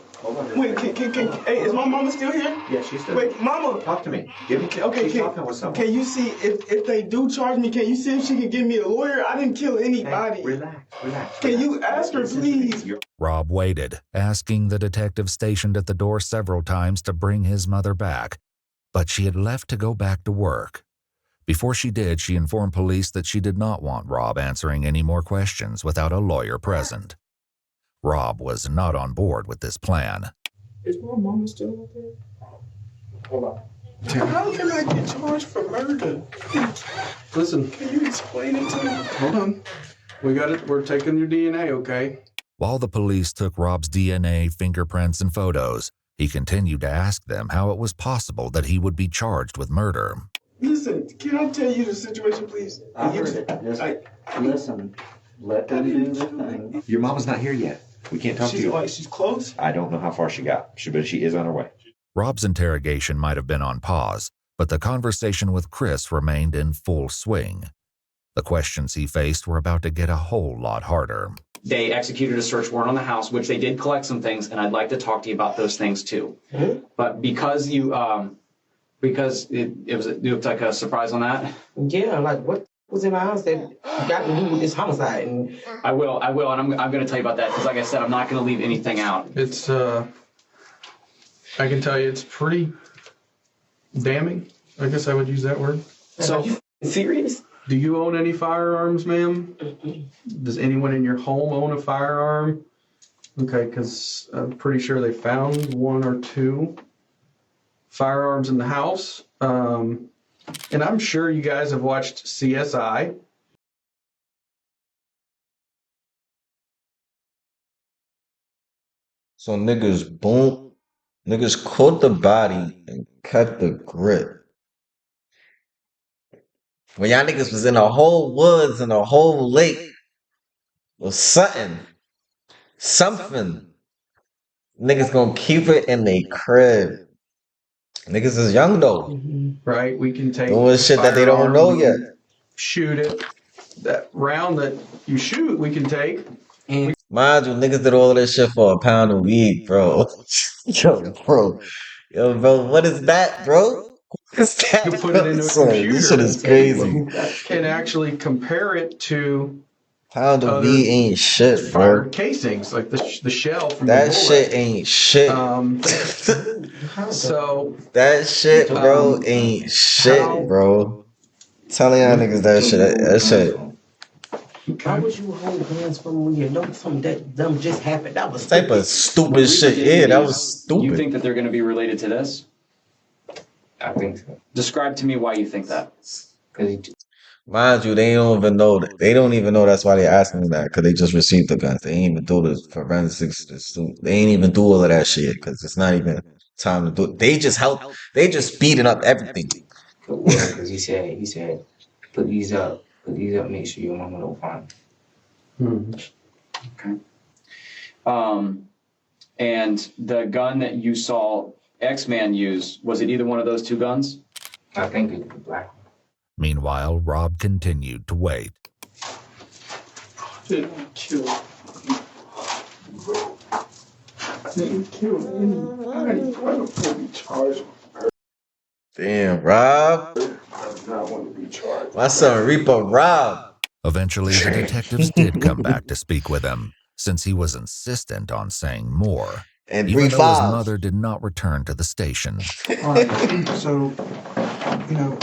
[SPEAKER 2] Wait, hey, is my mama still here?
[SPEAKER 4] Yeah, she's still.
[SPEAKER 2] Wait, Mama.
[SPEAKER 4] Talk to me. Give me.
[SPEAKER 2] Okay,
[SPEAKER 4] She's talking with someone.
[SPEAKER 2] can you see if they do charge me? Can you see if she can give me a lawyer? I didn't kill anybody.
[SPEAKER 4] Hey, relax.
[SPEAKER 2] Can you ask her, please?
[SPEAKER 3] Rob waited, asking the detective stationed at the door several times to bring his mother back, but she had left to go back to work. Before she did, she informed police that she did not want Rob answering any more questions without a lawyer present. Rob was not on board with this plan.
[SPEAKER 2] Is my mama still up there? Hold on. How can I get charged for murder?
[SPEAKER 22] Listen.
[SPEAKER 2] Can you explain it to me?
[SPEAKER 22] Hold on. We got it. We're taking your DNA, okay?
[SPEAKER 3] While the police took Rob's DNA, fingerprints, and photos, he continued to ask them how it was possible that he would be charged with murder.
[SPEAKER 2] Listen, can I tell you the situation, please?
[SPEAKER 4] I heard it. Listen. Let them do their thing. Your mama's not here yet. We can't talk to you.
[SPEAKER 2] She's close?
[SPEAKER 4] I don't know how far she got, but she is on her way.
[SPEAKER 3] Rob's interrogation might have been on pause, but the conversation with Chris remained in full swing. The questions he faced were about to get a whole lot harder.
[SPEAKER 20] They executed a search warrant on the house, which they did collect some things, and I'd like to talk to you about those things too.
[SPEAKER 2] Mm-hmm.
[SPEAKER 20] But because you, because it was like a surprise on that.
[SPEAKER 2] Yeah, like what was in my house that got to do with this homicide? And
[SPEAKER 20] I will, and I'm going to tell you about that because, like I said, I'm not going to leave anything out.
[SPEAKER 22] It's I can tell you it's pretty damning. I guess I would use that word.
[SPEAKER 2] So, are you serious?
[SPEAKER 22] Do you own any firearms, ma'am? Does anyone in your home own a firearm? Okay, because I'm pretty sure they found one or two firearms in the house. And I'm sure you guys have watched CSI.
[SPEAKER 1] So niggas caught the body and cut the grip. When y'all niggas was in a whole woods and a whole lake or something. Niggas gonna keep it in their crib. Niggas is young though.
[SPEAKER 22] Right, we can take
[SPEAKER 1] doing shit that they don't know yet.
[SPEAKER 22] Shoot it. That round that you shoot, we can take.
[SPEAKER 1] And mind you, niggas did all of this shit for a pound of weed, bro. Yo, bro, what is that, bro? What is that?
[SPEAKER 22] You put it into a computer.
[SPEAKER 1] This shit is crazy.
[SPEAKER 22] Can actually compare it to
[SPEAKER 1] pound of weed ain't shit, bro.
[SPEAKER 22] Fired casings, like the shell from
[SPEAKER 1] that
[SPEAKER 22] the bullet.
[SPEAKER 1] shit ain't shit.
[SPEAKER 22] So
[SPEAKER 1] that shit, bro, ain't shit, bro. Telling y'all niggas that shit. That shit.
[SPEAKER 2] Why would you hold guns from when you know something that dumb just happened? That was
[SPEAKER 1] type of stupid shit. Yeah, that was stupid.
[SPEAKER 20] You think that they're going to be related to this?
[SPEAKER 21] I think so.
[SPEAKER 20] Describe to me why you think that.
[SPEAKER 1] Mind you, they don't even know that. They don't even know that's why they're asking that, because they just received the guns. They ain't even do the forensics. They ain't even do all of that shit, because it's time to do it. They just help. They just speeding up everything.
[SPEAKER 21] Because he said, put these up, make sure your mama don't find them.
[SPEAKER 20] Okay. And the gun that you saw X-Man use, was it either one of those two guns?
[SPEAKER 21] I think it's the black one.
[SPEAKER 3] Meanwhile, Rob continued to wait.
[SPEAKER 23] Didn't kill anybody. I don't want to be charged.
[SPEAKER 1] Damn, Rob.
[SPEAKER 23] I do not want to be charged.
[SPEAKER 1] My son Reaper Rob.
[SPEAKER 3] Eventually, the detectives did come back to speak with him, since he was insistent on saying more,
[SPEAKER 1] and
[SPEAKER 3] even though his mother did not return to the station.
[SPEAKER 23] All right, so,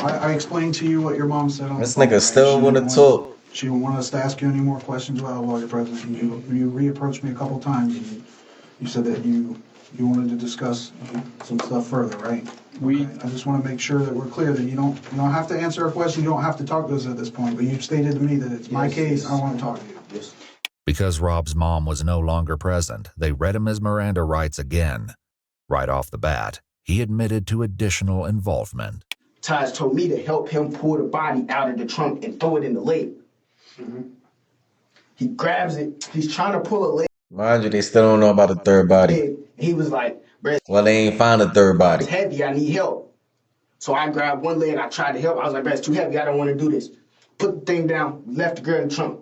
[SPEAKER 23] I explained to you what your mom said on
[SPEAKER 1] This
[SPEAKER 23] the phone,
[SPEAKER 1] nigga still want to talk.
[SPEAKER 23] She didn't want us to ask you any more questions about a lawyer presence. You reapproached me a couple times, and you said that you wanted to discuss some stuff further, right? I just want to make sure that we're clear that you don't have to answer our question. You don't have to talk to us at this point. But you've stated to me that it's my case. I want to talk to you. Yes.
[SPEAKER 3] Because Rob's mom was no longer present, they read him his Miranda rights again. Right off the bat, he admitted to additional involvement.
[SPEAKER 2] Taj told me to help him pull the body out of the trunk and throw it in the lake. He grabs it. He's trying to pull a leg.
[SPEAKER 1] Mind you, they still don't know about the third body.
[SPEAKER 2] He was like, "Bruh,
[SPEAKER 1] well, they ain't found a third body.
[SPEAKER 2] It's heavy. I need help." So I grabbed one leg. I tried to help. I was like, "Bruh, it's too heavy. I don't want to do this." Put the thing down. Left the girl in the trunk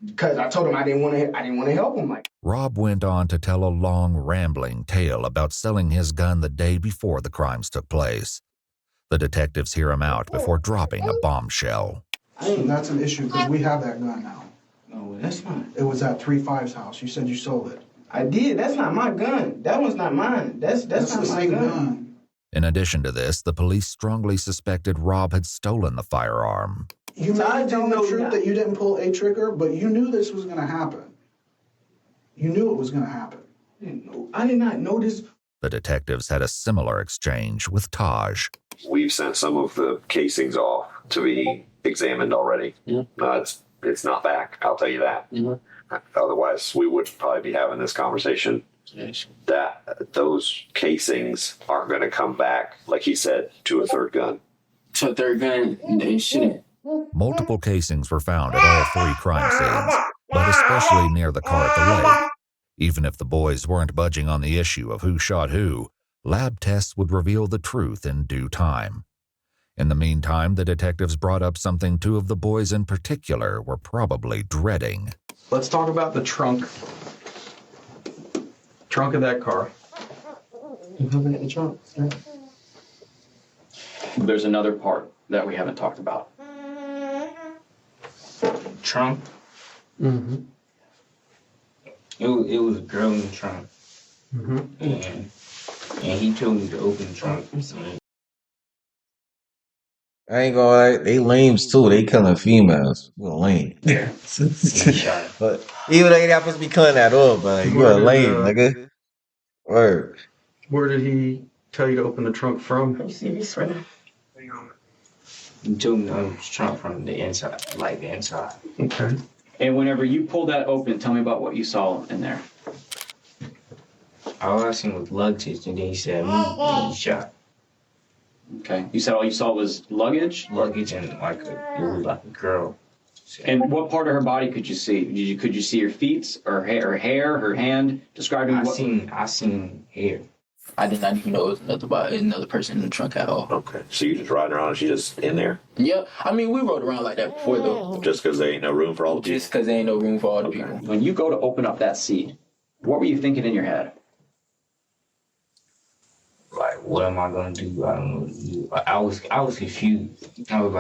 [SPEAKER 2] because I told him I didn't want to help him.
[SPEAKER 3] Rob went on to tell a long, rambling tale about selling his gun the day before the crimes took place. The detectives hear him out before dropping a bombshell.
[SPEAKER 23] So that's an issue because we have that gun now.
[SPEAKER 2] No, that's not.
[SPEAKER 23] It was at 3-5's house. You said you sold it.
[SPEAKER 2] I did. That's not my gun. That one's not mine. That's not my gun.
[SPEAKER 3] In addition to this, the police strongly suspected Rob had stolen the firearm.
[SPEAKER 23] You might tell the truth that you didn't pull a trigger, but you knew this was going to happen. You knew it was going to happen.
[SPEAKER 2] I did not know this.
[SPEAKER 3] The detectives had a similar exchange with Taj.
[SPEAKER 4] We've sent some of the casings off to be examined already. It's not back, I'll tell you that. Otherwise, we would probably be having this conversation. That those casings aren't going to come back, like he said, to a third gun.
[SPEAKER 18] To a third gun, they shouldn't.
[SPEAKER 3] Multiple casings were found at all three crime scenes, but especially near the car at the lake. Even if the boys weren't budging on the issue of who shot who, lab tests would reveal the truth in due time. In the meantime, the detectives brought up something two of the boys in particular were probably dreading.
[SPEAKER 20] Let's talk about the trunk. Trunk of that car.
[SPEAKER 18] You looking at the trunk?
[SPEAKER 20] There's another part that we haven't talked about.
[SPEAKER 21] Trunk? Mm-hmm. It was a girl in the trunk. And he told me to open the trunk.
[SPEAKER 1] I ain't gonna lie, they lames too. They killing females. You a lame. But even though you're not supposed to be killing at all, but you a lame, nigga. Word.
[SPEAKER 22] Where did he tell you to open the trunk from?
[SPEAKER 9] You see this one?
[SPEAKER 21] He told me to open the trunk from the inside, like the inside.
[SPEAKER 22] Okay.
[SPEAKER 20] And whenever you pulled that open, tell me about what you saw in there.
[SPEAKER 21] All I seen was luggage, and then he said, and he shot.
[SPEAKER 20] Okay. You said all you saw was luggage?
[SPEAKER 21] Luggage and it was like a girl.
[SPEAKER 20] And what part of her body could you see? Could you see her feet, or hair, her hand? Describe to me.
[SPEAKER 21] I seen hair.
[SPEAKER 18] I did not even know it was another person in the trunk at all.
[SPEAKER 4] Okay. So you just riding around and she just in there?
[SPEAKER 18] Yeah. I mean, we rode around like that before, though.
[SPEAKER 4] Just because there ain't no room for all the people?
[SPEAKER 18] Just because there ain't no room for all the people.
[SPEAKER 20] When you go to open up that seat, what were you thinking in your head?
[SPEAKER 21] Like, what am I gonna do? I don't know what to do. Like, I was confused. I was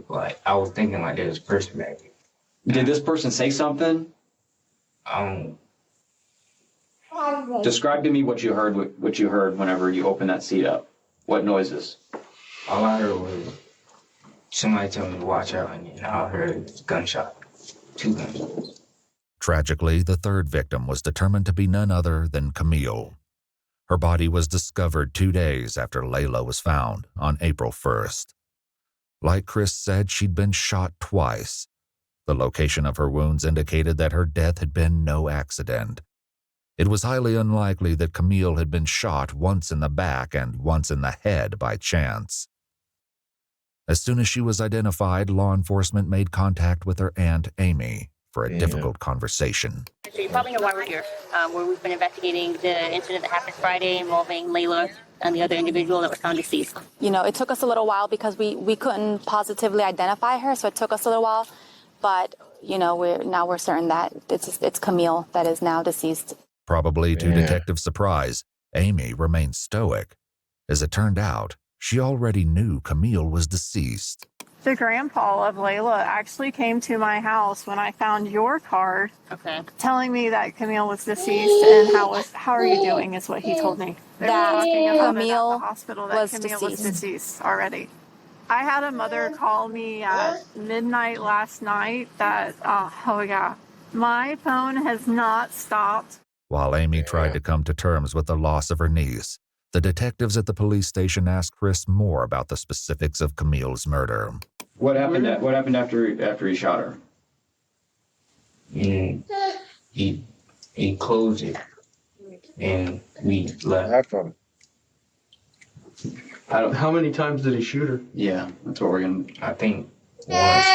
[SPEAKER 21] like, I was thinking like there's a person back here.
[SPEAKER 20] Did this person say something? Describe to me what you heard. What you heard whenever you opened that seat up. What noises?
[SPEAKER 21] All I heard was somebody tell me to watch out, and then I heard gunshot, 2 gunshots.
[SPEAKER 3] Tragically, the third victim was determined to be none other than Camille. Her body was discovered 2 days after Layla was found on April 1st. Like Chris said, she'd been shot twice. The location of her wounds indicated that her death had been no accident. It was highly unlikely that Camille had been shot once in the back and once in the head by chance. As soon as she was identified, law enforcement made contact with her aunt, Amy, for a difficult conversation.
[SPEAKER 13] So you probably know why we're here, where we've been investigating the incident that happened Friday involving Layla and the other individual that was found deceased.
[SPEAKER 12] You know, it took us a little while because we couldn't positively identify her, so it took us a little while. But, you know, we're certain that it's Camille that is now deceased.
[SPEAKER 3] Probably to detective surprise, Amy remained stoic. As it turned out, she already knew Camille was deceased.
[SPEAKER 17] The grandpa of Layla actually came to my house when I found your card, telling me that Camille was deceased and how are you doing is what he told me. They were talking about
[SPEAKER 12] Camille
[SPEAKER 17] it at the hospital that Camille was deceased already. I had a mother call me at midnight last night that, my phone has not stopped.
[SPEAKER 3] While Amy tried to come to terms with the loss of her niece, the detectives at the police station asked Chris more about the specifics of Camille's murder.
[SPEAKER 20] What happened after he shot her?
[SPEAKER 21] He closed it, and we left.
[SPEAKER 22] How many times did he shoot her?
[SPEAKER 20] Yeah, that's what we're gonna.
[SPEAKER 21] I think once.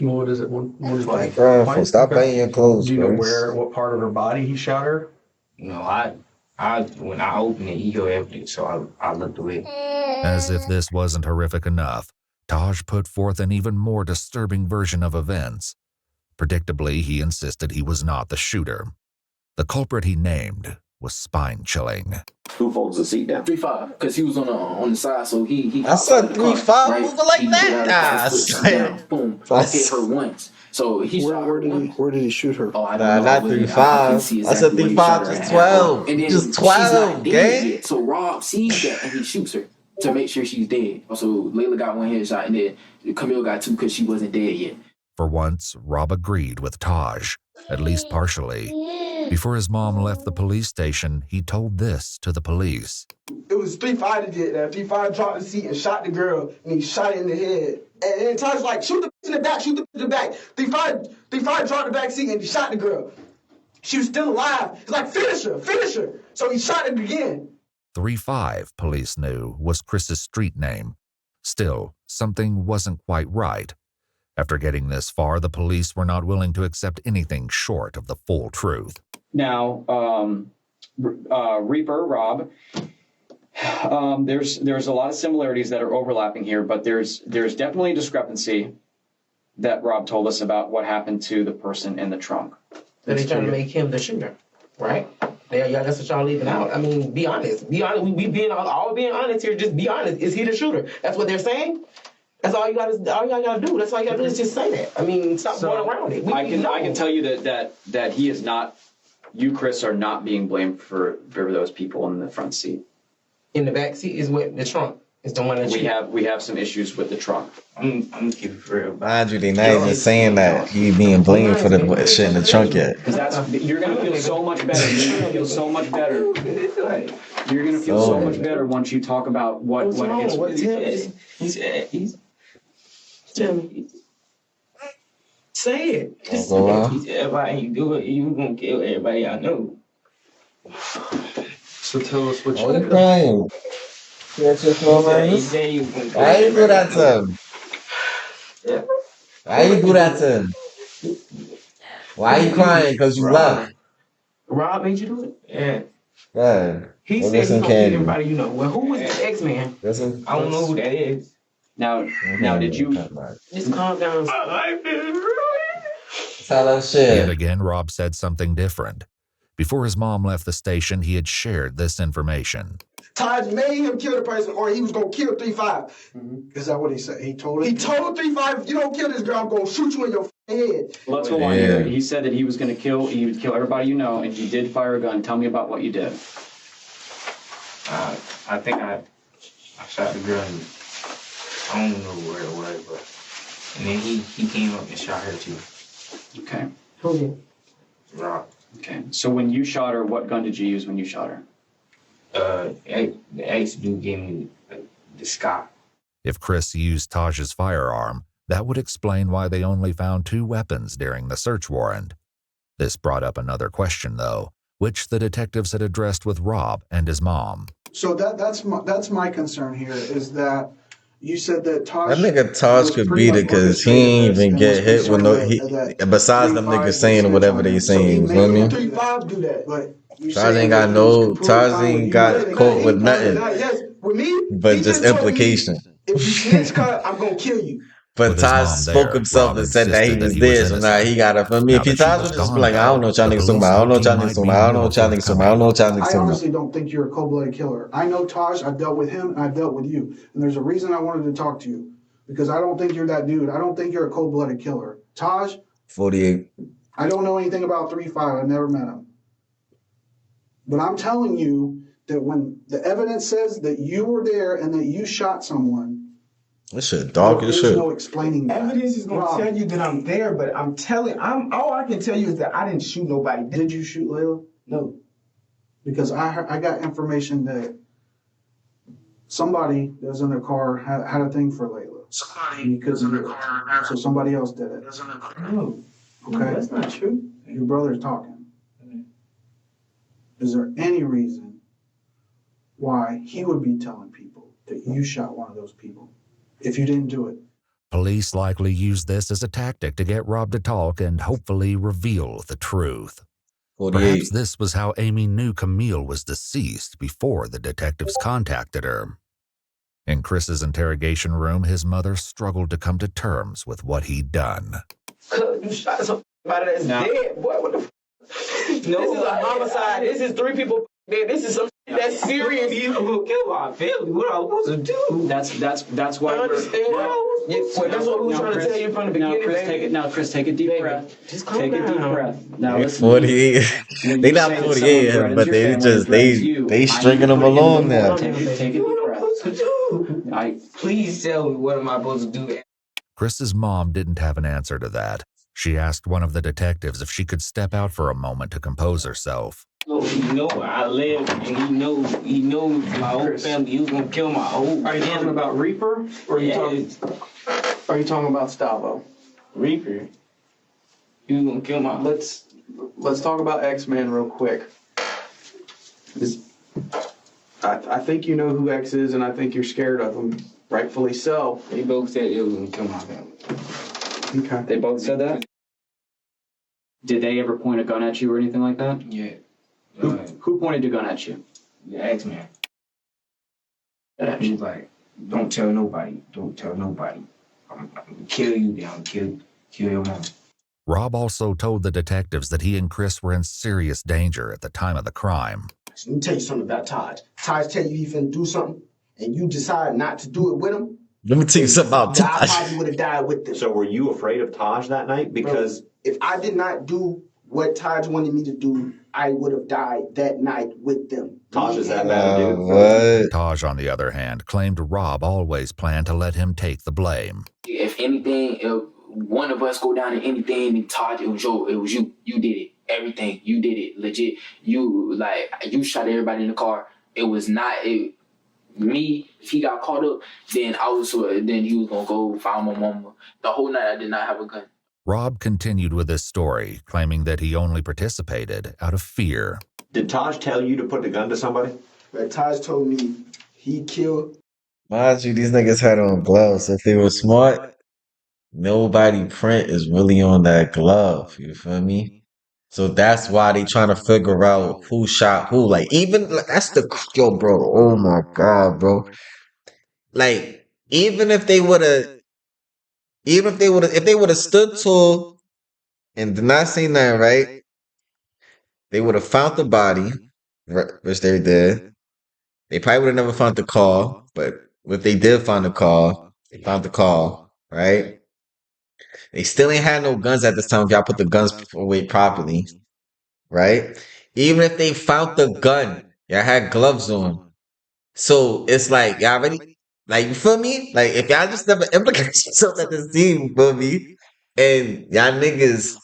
[SPEAKER 22] What is it? One
[SPEAKER 1] My girl, stop playing your clothes,
[SPEAKER 22] Do you know
[SPEAKER 1] Chris.
[SPEAKER 22] what part of her body he shot her?
[SPEAKER 21] No, I when I opened it, he go empty, so I looked away.
[SPEAKER 3] As if this wasn't horrific enough, Taj put forth an even more disturbing version of events. Predictably, he insisted he was not the shooter. The culprit he named was spine-chilling.
[SPEAKER 4] Who folds the seat down?
[SPEAKER 18] 3-5, because he was on the side, so he.
[SPEAKER 1] I said 3-5 moving like that, guys.
[SPEAKER 18] Boom. I hit her once. So he shot her.
[SPEAKER 22] Where did he shoot her?
[SPEAKER 18] Oh, I
[SPEAKER 1] Nah,
[SPEAKER 18] don't know.
[SPEAKER 1] not 3-5. I said 3-5, just 12.
[SPEAKER 18] And then
[SPEAKER 1] Just
[SPEAKER 18] she's
[SPEAKER 1] 12,
[SPEAKER 18] not dead
[SPEAKER 1] gang.
[SPEAKER 18] yet. So Rob sees that and he shoots her to make sure she's dead. So Layla got one headshot and then Camille got two because she wasn't dead yet.
[SPEAKER 3] For once, Rob agreed with Taj, at least partially. Before his mom left the police station, he told this to the police.
[SPEAKER 2] It was 3-5 that did that. 3-5 dropped the seat and shot the girl, and he shot her in the head. And then Taj was like, shoot the in the back, shoot the in the back. 3-5 dropped the back seat and he shot the girl. She was still alive. He's like, finish her. So he shot her again.
[SPEAKER 3] 3-5, police knew, was Chris's street name. Still, something wasn't quite right. After getting this far, the police were not willing to accept anything short of the full truth.
[SPEAKER 20] Now, Reaper, Rob, there's a lot of similarities that are overlapping here, but there's definitely a discrepancy that Rob told us about what happened to the person in the trunk.
[SPEAKER 5] They're trying to make him the shooter, right? Yeah, that's what y'all leaving out. I mean, be honest. Be honest. We being all being honest here. Just be honest. Is he the shooter? That's what they're saying. That's all you gotta do. That's all you gotta do is just say that. I mean, stop going around it.
[SPEAKER 20] I can tell you that he is not. You, Chris, are not being blamed for those people in the front seat.
[SPEAKER 5] In the back seat is what the trunk is the one that
[SPEAKER 20] we have some issues with the trunk.
[SPEAKER 21] I'm keeping it real.
[SPEAKER 1] Mind you, they not even saying that he being blamed for the shit in the trunk yet.
[SPEAKER 20] Because you're gonna feel so much better. You're gonna feel so much better. You're gonna feel so much better once you talk about what his.
[SPEAKER 5] He's tell me. Say it.
[SPEAKER 21] If I ain't do it, you gonna kill everybody I know.
[SPEAKER 22] So tell us what
[SPEAKER 1] you did. Crying? Why you do that to him? Why you do that to him? Why you crying? Because you left.
[SPEAKER 5] Rob made you do it?
[SPEAKER 21] Yeah.
[SPEAKER 1] God.
[SPEAKER 5] He said he's gonna kill everybody you know. Well, who was the X-Man?
[SPEAKER 1] Listen.
[SPEAKER 21] I don't know who that is.
[SPEAKER 20] Now did you
[SPEAKER 5] just calm down?
[SPEAKER 1] Tell us shit.
[SPEAKER 3] Yet again, Rob said something different. Before his mom left the station, he had shared this information.
[SPEAKER 2] Taj made him kill the person, or he was gonna kill 3-5.
[SPEAKER 22] Is that what he said? He told
[SPEAKER 2] He told 3-5, if you don't kill this girl, I'm gonna shoot you in your head.
[SPEAKER 20] Let's go on here. He said that he would kill everybody you know, and you did fire a gun. Tell me about what you did.
[SPEAKER 21] I think I shot the girl. I don't know where it was, but and then he came up and shot her too.
[SPEAKER 20] Okay.
[SPEAKER 5] Who did?
[SPEAKER 21] Rob.
[SPEAKER 20] Okay. So when you shot her, what gun did you use when you shot her?
[SPEAKER 21] The ex-dude gave me the Scott.
[SPEAKER 3] If Chris used Taj's firearm, that would explain why they only found 2 weapons during the search warrant. This brought up another question, though. which the detectives had addressed with Rob and his mom.
[SPEAKER 23] So that's my concern here is that you said that Taj.
[SPEAKER 1] That nigga Taj could beat it because he ain't even get hit with no. Besides them niggas saying whatever they saying, you feel me?
[SPEAKER 2] 3-5 do that, but you
[SPEAKER 1] Taj
[SPEAKER 2] saying
[SPEAKER 1] ain't
[SPEAKER 2] that
[SPEAKER 1] got
[SPEAKER 2] he was
[SPEAKER 1] no.
[SPEAKER 2] completely
[SPEAKER 1] Taj
[SPEAKER 2] fine with
[SPEAKER 1] ain't
[SPEAKER 2] you.
[SPEAKER 1] got caught with nothing,
[SPEAKER 2] Yes, with me,
[SPEAKER 1] but
[SPEAKER 2] he
[SPEAKER 1] just
[SPEAKER 2] told me,
[SPEAKER 1] implication.
[SPEAKER 2] if you snitch, cut, I'm gonna kill you.
[SPEAKER 1] But
[SPEAKER 3] With his
[SPEAKER 1] Taj
[SPEAKER 3] mom
[SPEAKER 1] spoke
[SPEAKER 3] there,
[SPEAKER 1] himself
[SPEAKER 3] Rob
[SPEAKER 1] and said that he
[SPEAKER 3] insisted
[SPEAKER 1] was
[SPEAKER 3] that he was
[SPEAKER 1] there, so now
[SPEAKER 3] innocent.
[SPEAKER 1] he got it for me.
[SPEAKER 3] Now
[SPEAKER 1] If he
[SPEAKER 3] that she
[SPEAKER 1] Taj
[SPEAKER 3] was
[SPEAKER 1] would just be
[SPEAKER 3] gone,
[SPEAKER 1] like, I don't know what y'all
[SPEAKER 3] the
[SPEAKER 1] niggas talking
[SPEAKER 3] police
[SPEAKER 1] about. I don't know what
[SPEAKER 3] thought he
[SPEAKER 1] y'all niggas
[SPEAKER 3] might
[SPEAKER 1] talking
[SPEAKER 3] be
[SPEAKER 1] about. I don't know
[SPEAKER 3] more
[SPEAKER 1] what y'all niggas talking about. I don't know what y'all niggas
[SPEAKER 23] I
[SPEAKER 1] talking about.
[SPEAKER 23] honestly don't think you're a cold-blooded killer. I know Taj. I've dealt with him, and I've dealt with you. And there's a reason I wanted to talk to you because I don't think you're that dude. I don't think you're a cold-blooded killer. Taj,
[SPEAKER 1] 48.
[SPEAKER 23] I don't know anything about 3-5. I've never met him. But I'm telling you that when the evidence says that you were there and that you shot someone,
[SPEAKER 1] This shit dark as
[SPEAKER 23] there's
[SPEAKER 1] shit.
[SPEAKER 23] no explaining that.
[SPEAKER 2] Evidence is gonna tell you that I'm there, but I'm all I can tell you is that I didn't shoot nobody.
[SPEAKER 23] Did you shoot Layla? No. Because I got information that somebody that was in the car had a thing for Layla. Somebody was in the car. So somebody else did it.
[SPEAKER 2] No.
[SPEAKER 23] Okay.
[SPEAKER 2] No, that's not true.
[SPEAKER 23] Your brother's talking. Is there any reason why he would be telling people that you shot one of those people if you didn't do it?
[SPEAKER 3] Police likely used this as a tactic to get Rob to talk and hopefully reveal the truth.
[SPEAKER 1] 48.
[SPEAKER 3] Perhaps this was how Amy knew Camille was deceased before the detectives contacted her. In Chris's interrogation room, his mother struggled to come to terms with what he'd done.
[SPEAKER 18] You shot somebody that's dead, boy. What the f? No, this is a homicide. This is 3 people dead. This is some shit that's serious. You gonna kill my family. What am I supposed to do?
[SPEAKER 20] That's why.
[SPEAKER 18] I understand. That's what we were trying to tell you from the beginning.
[SPEAKER 20] Chris, take a deep breath.
[SPEAKER 18] Just calm
[SPEAKER 20] Take a deep
[SPEAKER 18] down.
[SPEAKER 20] breath. Now
[SPEAKER 1] They
[SPEAKER 20] listen.
[SPEAKER 1] 48.
[SPEAKER 20] When
[SPEAKER 1] They
[SPEAKER 20] you
[SPEAKER 1] not
[SPEAKER 20] say that
[SPEAKER 1] 48
[SPEAKER 20] someone
[SPEAKER 1] him,
[SPEAKER 20] threatens
[SPEAKER 1] but
[SPEAKER 20] your
[SPEAKER 1] they
[SPEAKER 20] family
[SPEAKER 1] just
[SPEAKER 20] and threatens you,
[SPEAKER 1] they
[SPEAKER 20] I
[SPEAKER 1] stringing
[SPEAKER 20] need to
[SPEAKER 1] them
[SPEAKER 20] put it in the
[SPEAKER 1] along now.
[SPEAKER 20] book. Take a deep breath.
[SPEAKER 18] Please tell me what am I supposed to do?
[SPEAKER 3] Chris's mom didn't have an answer to that. She asked one of the detectives if she could step out for a moment to compose herself.
[SPEAKER 18] He know where I live, and he knows my whole family. He was gonna kill my whole.
[SPEAKER 22] Are you talking about Reaper, or are you talking about Stavo?
[SPEAKER 18] Reaper? He was gonna kill my.
[SPEAKER 22] Let's talk about X-Men real quick. I think you know who X is, and I think you're scared of him, rightfully so.
[SPEAKER 18] They both said it was gonna kill my family.
[SPEAKER 22] Okay.
[SPEAKER 20] They both said that? Did they ever point a gun at you or anything like that?
[SPEAKER 18] Yeah.
[SPEAKER 20] Who pointed a gun at you?
[SPEAKER 18] The X-Man. He was like, don't tell nobody. Don't tell nobody. I'm gonna kill you down. Kill your mom.
[SPEAKER 3] Rob also told the detectives that he and Chris were in serious danger at the time of the crime.
[SPEAKER 2] Let me tell you something about Taj. Taj tell you he finna do something, and you decide not to do it with him.
[SPEAKER 1] Let me tell you something about
[SPEAKER 2] I
[SPEAKER 1] Taj.
[SPEAKER 2] probably would have died with them.
[SPEAKER 4] So were you afraid of Taj that night? Because
[SPEAKER 2] if I did not do what Taj wanted me to do, I would have died that night with them.
[SPEAKER 4] Taj is that bad a dude?
[SPEAKER 3] Taj, on the other hand, claimed Rob always planned to let him take the blame.
[SPEAKER 18] If anything, if one of us go down in anything, and Todd, it was you. You did it. Everything. You did it. Legit. You shot everybody in the car. It was not me. If he got caught up, then then he was gonna go find my mama. The whole night I did not have a gun.
[SPEAKER 3] Rob continued with his story, claiming that he only participated out of fear.
[SPEAKER 4] Did Taj tell you to put the gun to somebody?
[SPEAKER 2] But Taj told me he killed.
[SPEAKER 1] Mind you, these niggas had on gloves. If they were smart, nobody print is really on that glove. You feel me? So that's why they trying to figure out who shot who. Like that's the yo, bro. Oh my god, bro. Like if they would have stood tall and did not say nothing, right? They would have found the body, which they did. They probably would have never found the car, but if they did find the car, they found the car, right? They still ain't had no guns at this time if y'all put the guns away properly, right? Even if they found the gun, y'all had gloves on. So it's like y'all already like you feel me? Like if y'all just never implicate yourself at this team, you feel me? And y'all niggas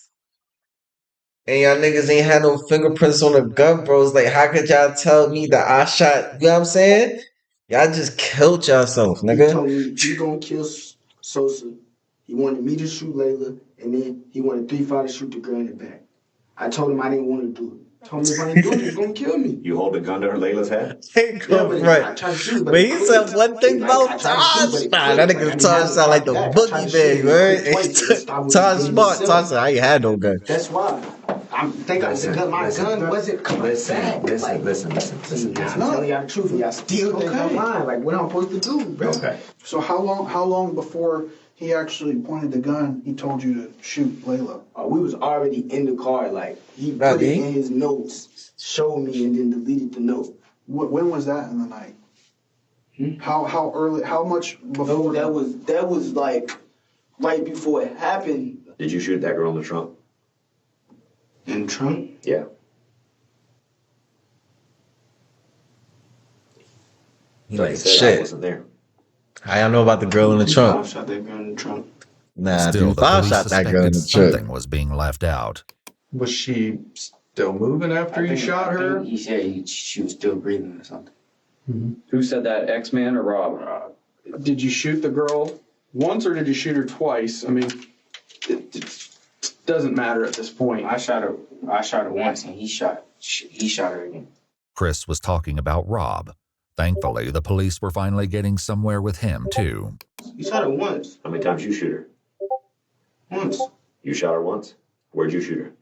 [SPEAKER 1] ain't had no fingerprints on the gun, bros. Like how could y'all tell me that I shot, you know what I'm saying? Y'all just killed yourself,
[SPEAKER 2] He
[SPEAKER 1] nigga.
[SPEAKER 2] told me he gonna kill Sosa. He wanted me to shoot Layla, and then he wanted 3-5 to shoot the girl in the back. I told him I didn't want to do it. Told me if I didn't do it, he was gonna kill me.
[SPEAKER 4] You hold a gun to Layla's head?
[SPEAKER 1] Ain't
[SPEAKER 2] Yeah,
[SPEAKER 1] go
[SPEAKER 2] but
[SPEAKER 1] right.
[SPEAKER 2] I tried to shoot it, but
[SPEAKER 1] But
[SPEAKER 2] it
[SPEAKER 1] he
[SPEAKER 2] clicked.
[SPEAKER 1] said one thing
[SPEAKER 2] Like, I
[SPEAKER 1] about
[SPEAKER 2] tried to shoot, but
[SPEAKER 1] Taj.
[SPEAKER 2] it
[SPEAKER 1] Nah, that
[SPEAKER 2] clicked. Like, I
[SPEAKER 1] nigga
[SPEAKER 2] didn't have
[SPEAKER 1] Taj
[SPEAKER 2] it
[SPEAKER 1] sound like
[SPEAKER 2] popped
[SPEAKER 1] the
[SPEAKER 2] back. I tried to shoot
[SPEAKER 1] boogeyman,
[SPEAKER 2] it, and it
[SPEAKER 1] right?
[SPEAKER 2] clicked twice. And Gustavo was
[SPEAKER 1] Taj
[SPEAKER 2] getting
[SPEAKER 1] smart.
[SPEAKER 2] himself.
[SPEAKER 1] Taj said, I ain't had no gun.
[SPEAKER 2] That's why. I think I said that my gun wasn't coming back.
[SPEAKER 4] Listen.
[SPEAKER 2] I'm telling y'all the truth, and y'all still think I'm lying. Like, what I'm supposed to do, bro?
[SPEAKER 4] Okay.
[SPEAKER 23] So how long before he actually pointed the gun, he told you to shoot Layla?
[SPEAKER 2] We was already in the car. Like, he put it in his notes, showed me, and then deleted the note.
[SPEAKER 23] When was that in the night? How early? How much before?
[SPEAKER 2] No, that was like right before it happened.
[SPEAKER 4] Did you shoot that girl in the trunk?
[SPEAKER 2] In the trunk?
[SPEAKER 4] Yeah.
[SPEAKER 1] He
[SPEAKER 4] So
[SPEAKER 1] like,
[SPEAKER 4] he said I
[SPEAKER 1] shit.
[SPEAKER 4] wasn't there.
[SPEAKER 1] How y'all know about the girl in the
[SPEAKER 2] I
[SPEAKER 1] trunk?
[SPEAKER 2] shot that girl in the trunk.
[SPEAKER 1] Nah,
[SPEAKER 3] Still,
[SPEAKER 1] dude,
[SPEAKER 3] the
[SPEAKER 1] I
[SPEAKER 3] police
[SPEAKER 1] shot that girl in
[SPEAKER 3] suspected
[SPEAKER 1] the trunk.
[SPEAKER 3] something was being left out.
[SPEAKER 22] Was she still moving after you shot her?
[SPEAKER 21] He said she was still breathing or something.
[SPEAKER 20] Who said that, X-Man or Rob?
[SPEAKER 22] Did you shoot the girl once or did you shoot her twice? I mean, it doesn't matter at this point.
[SPEAKER 21] I shot her once, and he shot her again.
[SPEAKER 3] Chris was talking about Rob. Thankfully, the police were finally getting somewhere with him, too.
[SPEAKER 2] You shot her once.
[SPEAKER 4] How many times you shoot her?
[SPEAKER 2] Once.
[SPEAKER 4] You shot her once? Where'd you shoot her?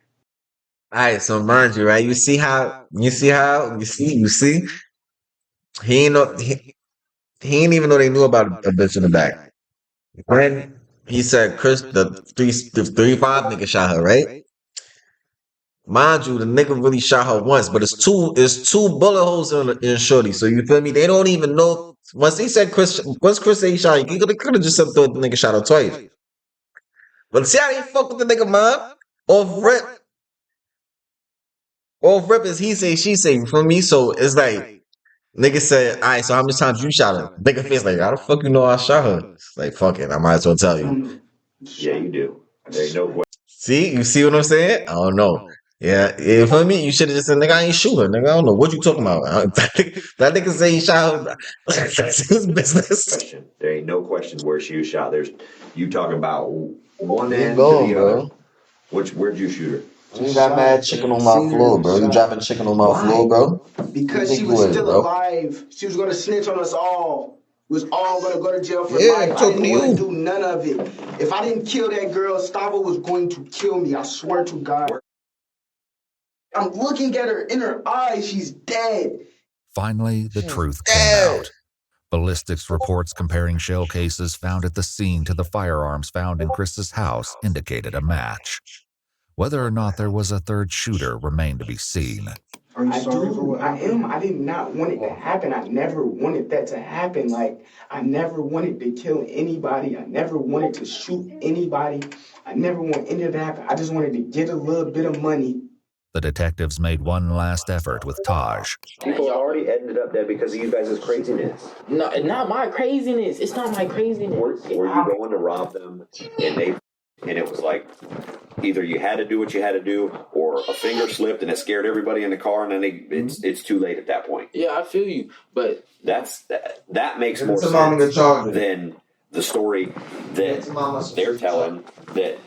[SPEAKER 1] Alright, so mind you, right? You see? He ain't know he ain't even know they knew about a bitch in the back. Then he said Chris the 3-5 nigga shot her, right? Mind you, the nigga really shot her once, but it's two bullet holes in Shorty. So you feel me? They don't even know. Once Chris said he shot her, he could have just said the nigga shot her twice. But see how they fuck with the nigga, man? Off rip is he say, she say, you feel me? So it's like, nigga said, alright, so how many times you shot her? Nigga face like, how the fuck you know I shot her? It's like, fuck it, I might as well tell you.
[SPEAKER 4] Yeah, you do. There ain't no question.
[SPEAKER 1] See? You see what I'm saying? I don't know. Yeah, you feel me? You should have just said, nigga, I ain't shoot her. Nigga, I don't know. What you talking about? That nigga say he shot her. That's his business.
[SPEAKER 4] There ain't no question where she was shot. There's you talking about one
[SPEAKER 1] Keep
[SPEAKER 4] end
[SPEAKER 1] going,
[SPEAKER 4] to the
[SPEAKER 1] bro.
[SPEAKER 4] other. Where'd you shoot her?
[SPEAKER 1] You got mad chicken on my floor, bro. You dropping chicken on my floor, bro?
[SPEAKER 2] Because she was still alive. She was gonna snitch on us all. We was all gonna go to jail for life. I didn't want to do none of it. If I didn't kill that girl, Stavo was going to kill me. I swear to God. I'm looking at her in her eyes. She's dead.
[SPEAKER 3] Finally, the truth came out. Ballistics reports comparing shell cases found at the scene to the firearms found in Chris's house indicated a match. Whether or not there was a third shooter remained to be seen.
[SPEAKER 23] Are you sorry for what happened?
[SPEAKER 2] I did not want it to happen. I never wanted that to happen. Like, I never wanted to kill anybody. I never wanted to shoot anybody. I never want any of that to happen. I just wanted to get a little bit of money.
[SPEAKER 3] The detectives made one last effort with Taj.
[SPEAKER 4] People already ended up dead because of you guys' craziness.
[SPEAKER 21] No, not my craziness. It's not my craziness.
[SPEAKER 4] Were you going to rob them and it was like either you had to do what you had to do or a finger slipped and it scared everybody in the car and then it's too late at that point.
[SPEAKER 21] Yeah, I feel you, but
[SPEAKER 4] that makes more sense than the story that they're telling that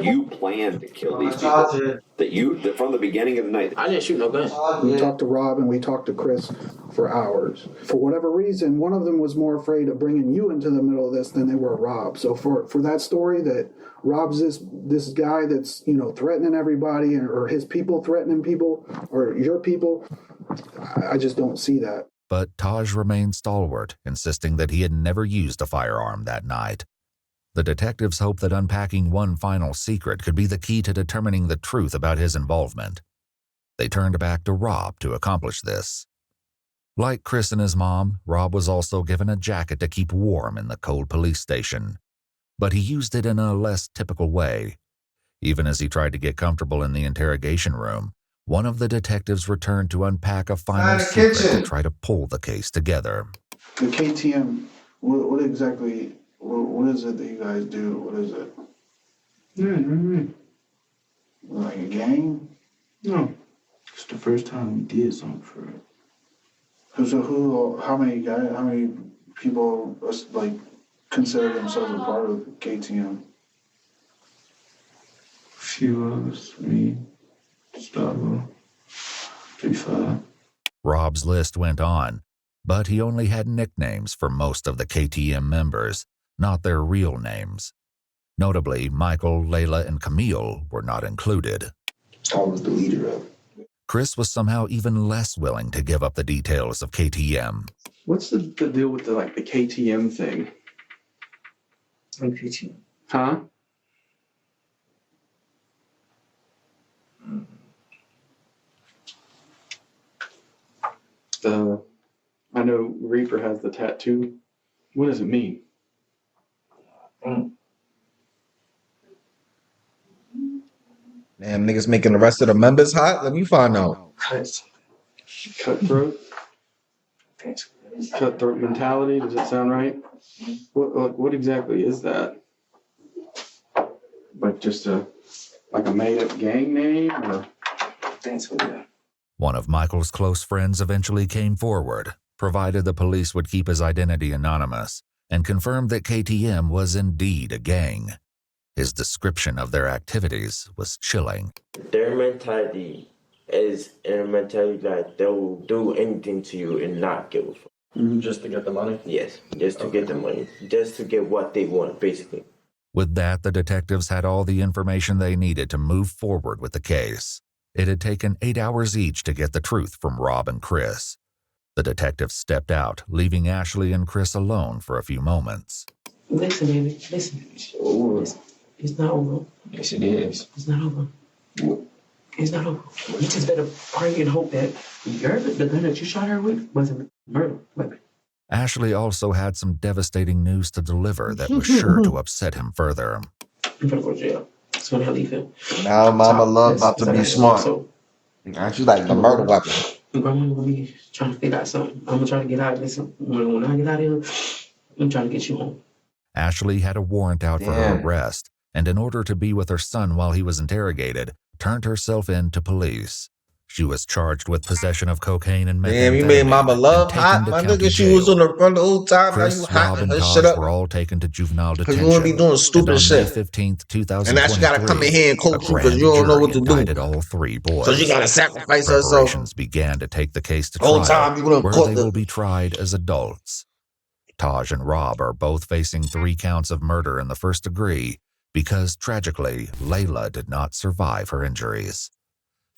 [SPEAKER 4] you planned to kill these people. That from the beginning of the night.
[SPEAKER 21] I didn't shoot no gun.
[SPEAKER 23] We talked to Rob and we talked to Chris for hours. For whatever reason, one of them was more afraid of bringing you into the middle of this than they were Rob. So for that story that Rob's this guy that's, threatening everybody or his people threatening people or your people, I just don't see that.
[SPEAKER 3] But Taj remained stalwart, insisting that he had never used a firearm that night. The detectives hoped that unpacking one final secret could be the key to determining the truth about his involvement. They turned back to Rob to accomplish this. Like Chris and his mom, Rob was also given a jacket to keep warm in the cold police station. But he used it in a less typical way. Even as he tried to get comfortable in the interrogation room, one of the detectives returned to unpack a final secret to try to pull the case together.
[SPEAKER 23] The KTM, what exactly, what is it that you guys do? What is it? Like a gang?
[SPEAKER 2] No. It's the first time we did something for it.
[SPEAKER 23] So how many people consider themselves a part of KTM?
[SPEAKER 2] A few of us, me, Gustavo.
[SPEAKER 3] Rob's list went on, but he only had nicknames for most of the KTM members, not their real names. Notably, Michael, Layla, and Camille were not included.
[SPEAKER 21] I was the leader of it.
[SPEAKER 3] Chris was somehow even less willing to give up the details of KTM.
[SPEAKER 22] What's the deal with the KTM thing?
[SPEAKER 21] KTM.
[SPEAKER 22] Huh? I know Reaper has the tattoo. What does it mean?
[SPEAKER 1] Damn, niggas making the rest of the members hot? Let me find out.
[SPEAKER 22] Cutthroat? Cutthroat mentality? Does that sound right? What exactly is that? Like just a made-up gang name, or?
[SPEAKER 3] One of Michael's close friends eventually came forward, provided the police would keep his identity anonymous, and confirmed that KTM was indeed a gang. His description of their activities was chilling.
[SPEAKER 6] Their mentality is a mentality that they'll do anything to you and not give a fuck.
[SPEAKER 22] Just to get the money?
[SPEAKER 6] Yes, just to get the money. Just to get what they want, basically.
[SPEAKER 3] With that, the detectives had all the information they needed to move forward with the case. It had taken 8 hours each to get the truth from Rob and Chris. The detectives stepped out, leaving Ashley and Chris alone for a few moments.
[SPEAKER 5] Listen, baby, listen. It's not over.
[SPEAKER 21] Yes, it is.
[SPEAKER 5] It's not over. It's not over. You just better pray and hope that the gun that you shot her with wasn't a murder weapon.
[SPEAKER 3] Ashley also had some devastating news to deliver that was sure to upset him further.
[SPEAKER 5] You're gonna go to jail. That's what how you feel.
[SPEAKER 1] Now Mama Love about to be smart. She's like the murder weapon.
[SPEAKER 5] Grandma gonna be trying to figure out something. I'm gonna try to get out of this. When I get out of here, I'm trying to get you home.
[SPEAKER 3] Ashley had a warrant out for her arrest, and in order to be with her son while he was interrogated, turned herself in to police. She was charged with possession of cocaine and methamphetamine.
[SPEAKER 1] Damn, you made Mama Love hot, my nigga. She was on the front the whole time.
[SPEAKER 3] Chris,
[SPEAKER 1] now you hot
[SPEAKER 3] Rob, and
[SPEAKER 1] her
[SPEAKER 3] Taj
[SPEAKER 1] shit up.
[SPEAKER 3] were all taken to juvenile detention.
[SPEAKER 1] Cause you wanna be doing stupid
[SPEAKER 3] and on
[SPEAKER 1] shit.
[SPEAKER 3] May 15th, 2023,
[SPEAKER 1] And now she gotta come in here and coach you
[SPEAKER 3] a
[SPEAKER 1] because you don't know what to
[SPEAKER 3] grand
[SPEAKER 1] do.
[SPEAKER 3] jury indicted all three boys.
[SPEAKER 1] So she gotta sacrifice herself.
[SPEAKER 3] Preparations began to take the case to
[SPEAKER 1] Whole
[SPEAKER 3] trial,
[SPEAKER 1] time you would've
[SPEAKER 3] where
[SPEAKER 1] caught
[SPEAKER 3] they
[SPEAKER 1] the-
[SPEAKER 3] will be tried as adults. Taj and Rob are both facing 3 counts of murder in the first degree because, tragically, Layla did not survive her injuries.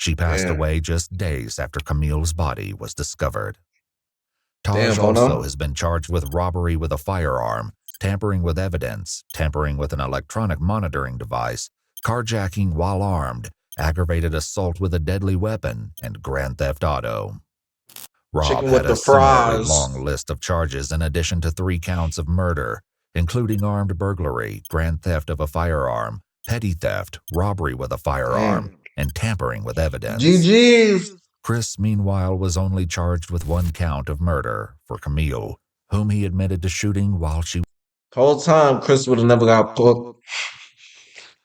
[SPEAKER 3] She passed away just days after Camille's body was discovered. Taj also has been charged with robbery with a firearm, tampering with evidence, tampering with an electronic monitoring device, carjacking while armed, aggravated assault with a deadly weapon, and grand theft auto. Rob
[SPEAKER 1] Chicken
[SPEAKER 3] had
[SPEAKER 1] with
[SPEAKER 3] a
[SPEAKER 1] the
[SPEAKER 3] similarly
[SPEAKER 1] fries.
[SPEAKER 3] long list of charges in addition to 3 counts of murder, including armed burglary, grand theft of a firearm, petty theft, robbery with a firearm, and tampering with evidence.
[SPEAKER 1] GG's.
[SPEAKER 3] Chris, meanwhile, was only charged with 1 count of murder for Camille, whom he admitted to shooting while she
[SPEAKER 1] Whole time Chris would have never got put.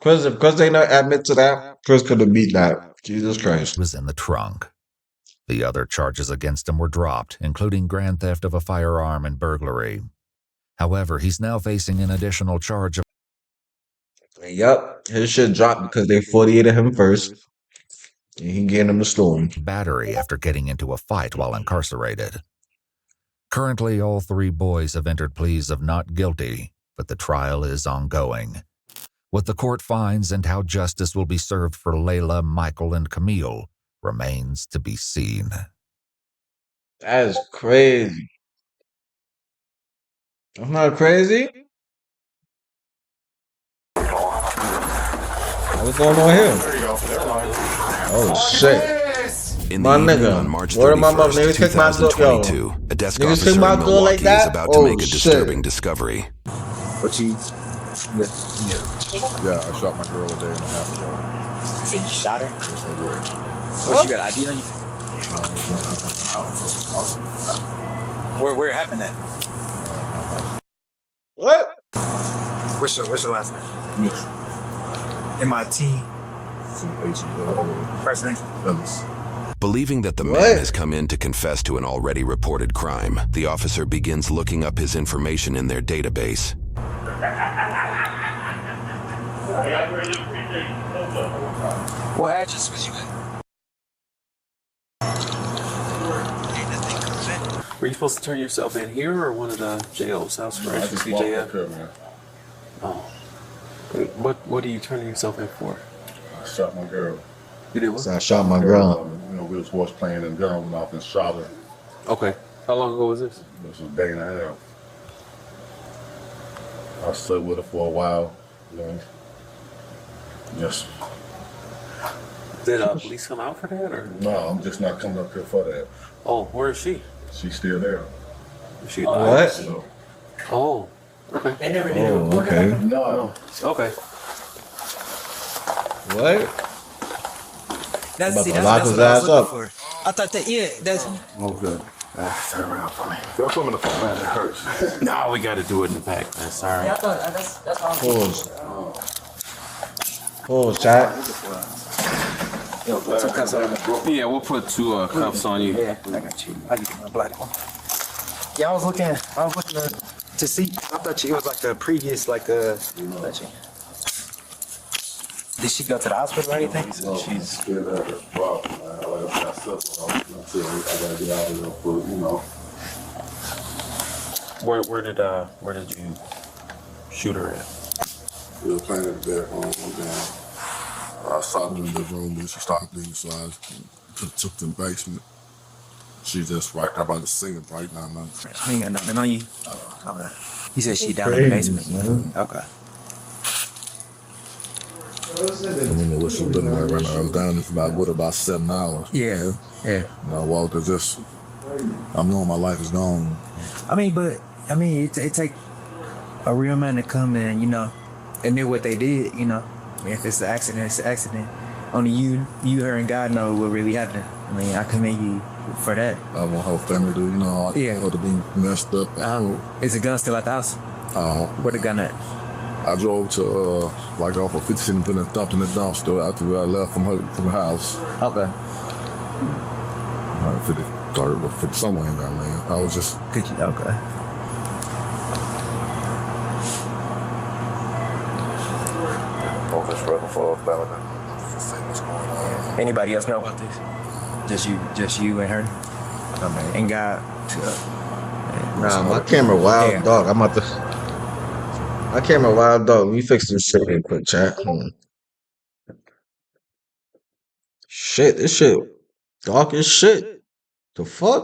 [SPEAKER 1] Chris, if Chris ain't not admit to that, Chris could have beat that. Jesus Christ.
[SPEAKER 3] was in the trunk. The other charges against him were dropped, including grand theft of a firearm and burglary. However, he's now facing an additional charge of
[SPEAKER 1] Yup, his shit dropped because they 48'd him first. And he gave him the storm.
[SPEAKER 3] battery after getting into a fight while incarcerated. Currently, all 3 boys have entered pleas of not guilty, but the trial is ongoing. What the court finds and how justice will be served for Layla, Michael, and Camille remains to be seen.
[SPEAKER 1] That is crazy. I'm not crazy. What's going on here? Oh shit. My nigga, where my mother? Niggas kick my door, yo.
[SPEAKER 7] A desk
[SPEAKER 1] Niggas
[SPEAKER 7] officer
[SPEAKER 1] kick my
[SPEAKER 7] in
[SPEAKER 1] door like
[SPEAKER 7] Milwaukee is
[SPEAKER 1] that?
[SPEAKER 7] about to
[SPEAKER 1] Oh
[SPEAKER 7] make a disturbing
[SPEAKER 1] shit.
[SPEAKER 7] discovery.
[SPEAKER 11] What you? Yeah, I shot my girl a day and a half ago.
[SPEAKER 24] You said you shot her?
[SPEAKER 11] Yes, I did.
[SPEAKER 24] What, you got ID on you? Where it happened at?
[SPEAKER 1] What?
[SPEAKER 24] What's your last name? Nick. MIT. President.
[SPEAKER 7] Believing that the man has come in to confess to an already reported crime, the officer begins looking up his information in their database.
[SPEAKER 24] What address was you at?
[SPEAKER 8] Were you supposed to turn yourself in here or one of the jails? House
[SPEAKER 14] I
[SPEAKER 8] correction,
[SPEAKER 14] just walked up
[SPEAKER 8] CJF?
[SPEAKER 14] here, man.
[SPEAKER 8] Oh. What are you turning yourself in for?
[SPEAKER 14] I shot my girl.
[SPEAKER 8] You did what?
[SPEAKER 1] So I shot my girl.
[SPEAKER 14] You know, we was horse playing and gun went off and shot her.
[SPEAKER 8] Okay. How long ago was this?
[SPEAKER 14] This was a day and a half. I stood with her for a while. You know. Just.
[SPEAKER 8] Did police come out for that or?
[SPEAKER 14] No, I'm just not coming up here for that.
[SPEAKER 8] Oh, where is she?
[SPEAKER 14] She's still there.
[SPEAKER 8] Is she
[SPEAKER 1] What?
[SPEAKER 8] alive?
[SPEAKER 14] So,
[SPEAKER 8] Oh. Okay.
[SPEAKER 1] Oh, okay.
[SPEAKER 14] no.
[SPEAKER 8] Okay.
[SPEAKER 1] What?
[SPEAKER 24] That's,
[SPEAKER 1] About
[SPEAKER 24] see,
[SPEAKER 1] to
[SPEAKER 24] that's,
[SPEAKER 1] lock
[SPEAKER 24] that's
[SPEAKER 1] his
[SPEAKER 24] what I was
[SPEAKER 1] ass
[SPEAKER 24] looking
[SPEAKER 1] up.
[SPEAKER 24] for. I thought that, yeah, that's.
[SPEAKER 14] Okay. Turn around for me. Don't come in the phone, man. It hurts.
[SPEAKER 8] No, we got to do it in the back, man. Sorry.
[SPEAKER 24] Yeah, I thought that's all.
[SPEAKER 1] Pause. Pause, chat.
[SPEAKER 8] Yeah, we'll put two cuffs on you.
[SPEAKER 24] Yeah, I got you. I get my bloody one. Yeah, I was looking to see. I thought it was like the previous, like the. Did she go to the hospital or anything?
[SPEAKER 14] She's still at her problem, man. I gotta get out of there for, you know.
[SPEAKER 8] Where did you shoot her at?
[SPEAKER 14] We were playing at the bedroom one day. I saw her in the room and she started bleeding, so I took to the basement. She just right there by the singing right now, man.
[SPEAKER 24] I ain't got nothing on you. Okay. He said she down in the basement. Okay.
[SPEAKER 14] I don't know what she's doing right now. I was down there for about 7 hours.
[SPEAKER 24] Yeah, yeah.
[SPEAKER 14] And I walked just, I'm knowing my life is gone.
[SPEAKER 24] It take a real man to come in, you know, and knew what they did, you know. I mean, if it's an accident, it's an accident. Only you, her, and God know what really happened. I mean, I commend you for that.
[SPEAKER 14] I want her family to, you know, her to be messed up.
[SPEAKER 24] Is the gun still at the house? Where the gun at?
[SPEAKER 14] I drove to, like off of 50 and put it dumped in the dumpster after I left from the house.
[SPEAKER 24] Okay.
[SPEAKER 14] 53rd or 50 somewhere in there, man. I was just.
[SPEAKER 24] Okay.
[SPEAKER 14] Just looking for about it. See what's going on.
[SPEAKER 24] Anybody else know about this? Just you and her? Okay. And God.
[SPEAKER 1] Nah, my camera wild, dog. I'm about to. My camera wild, dog. Let me fix this shit real quick, chat. Shit, this shit dark as shit. The fuck?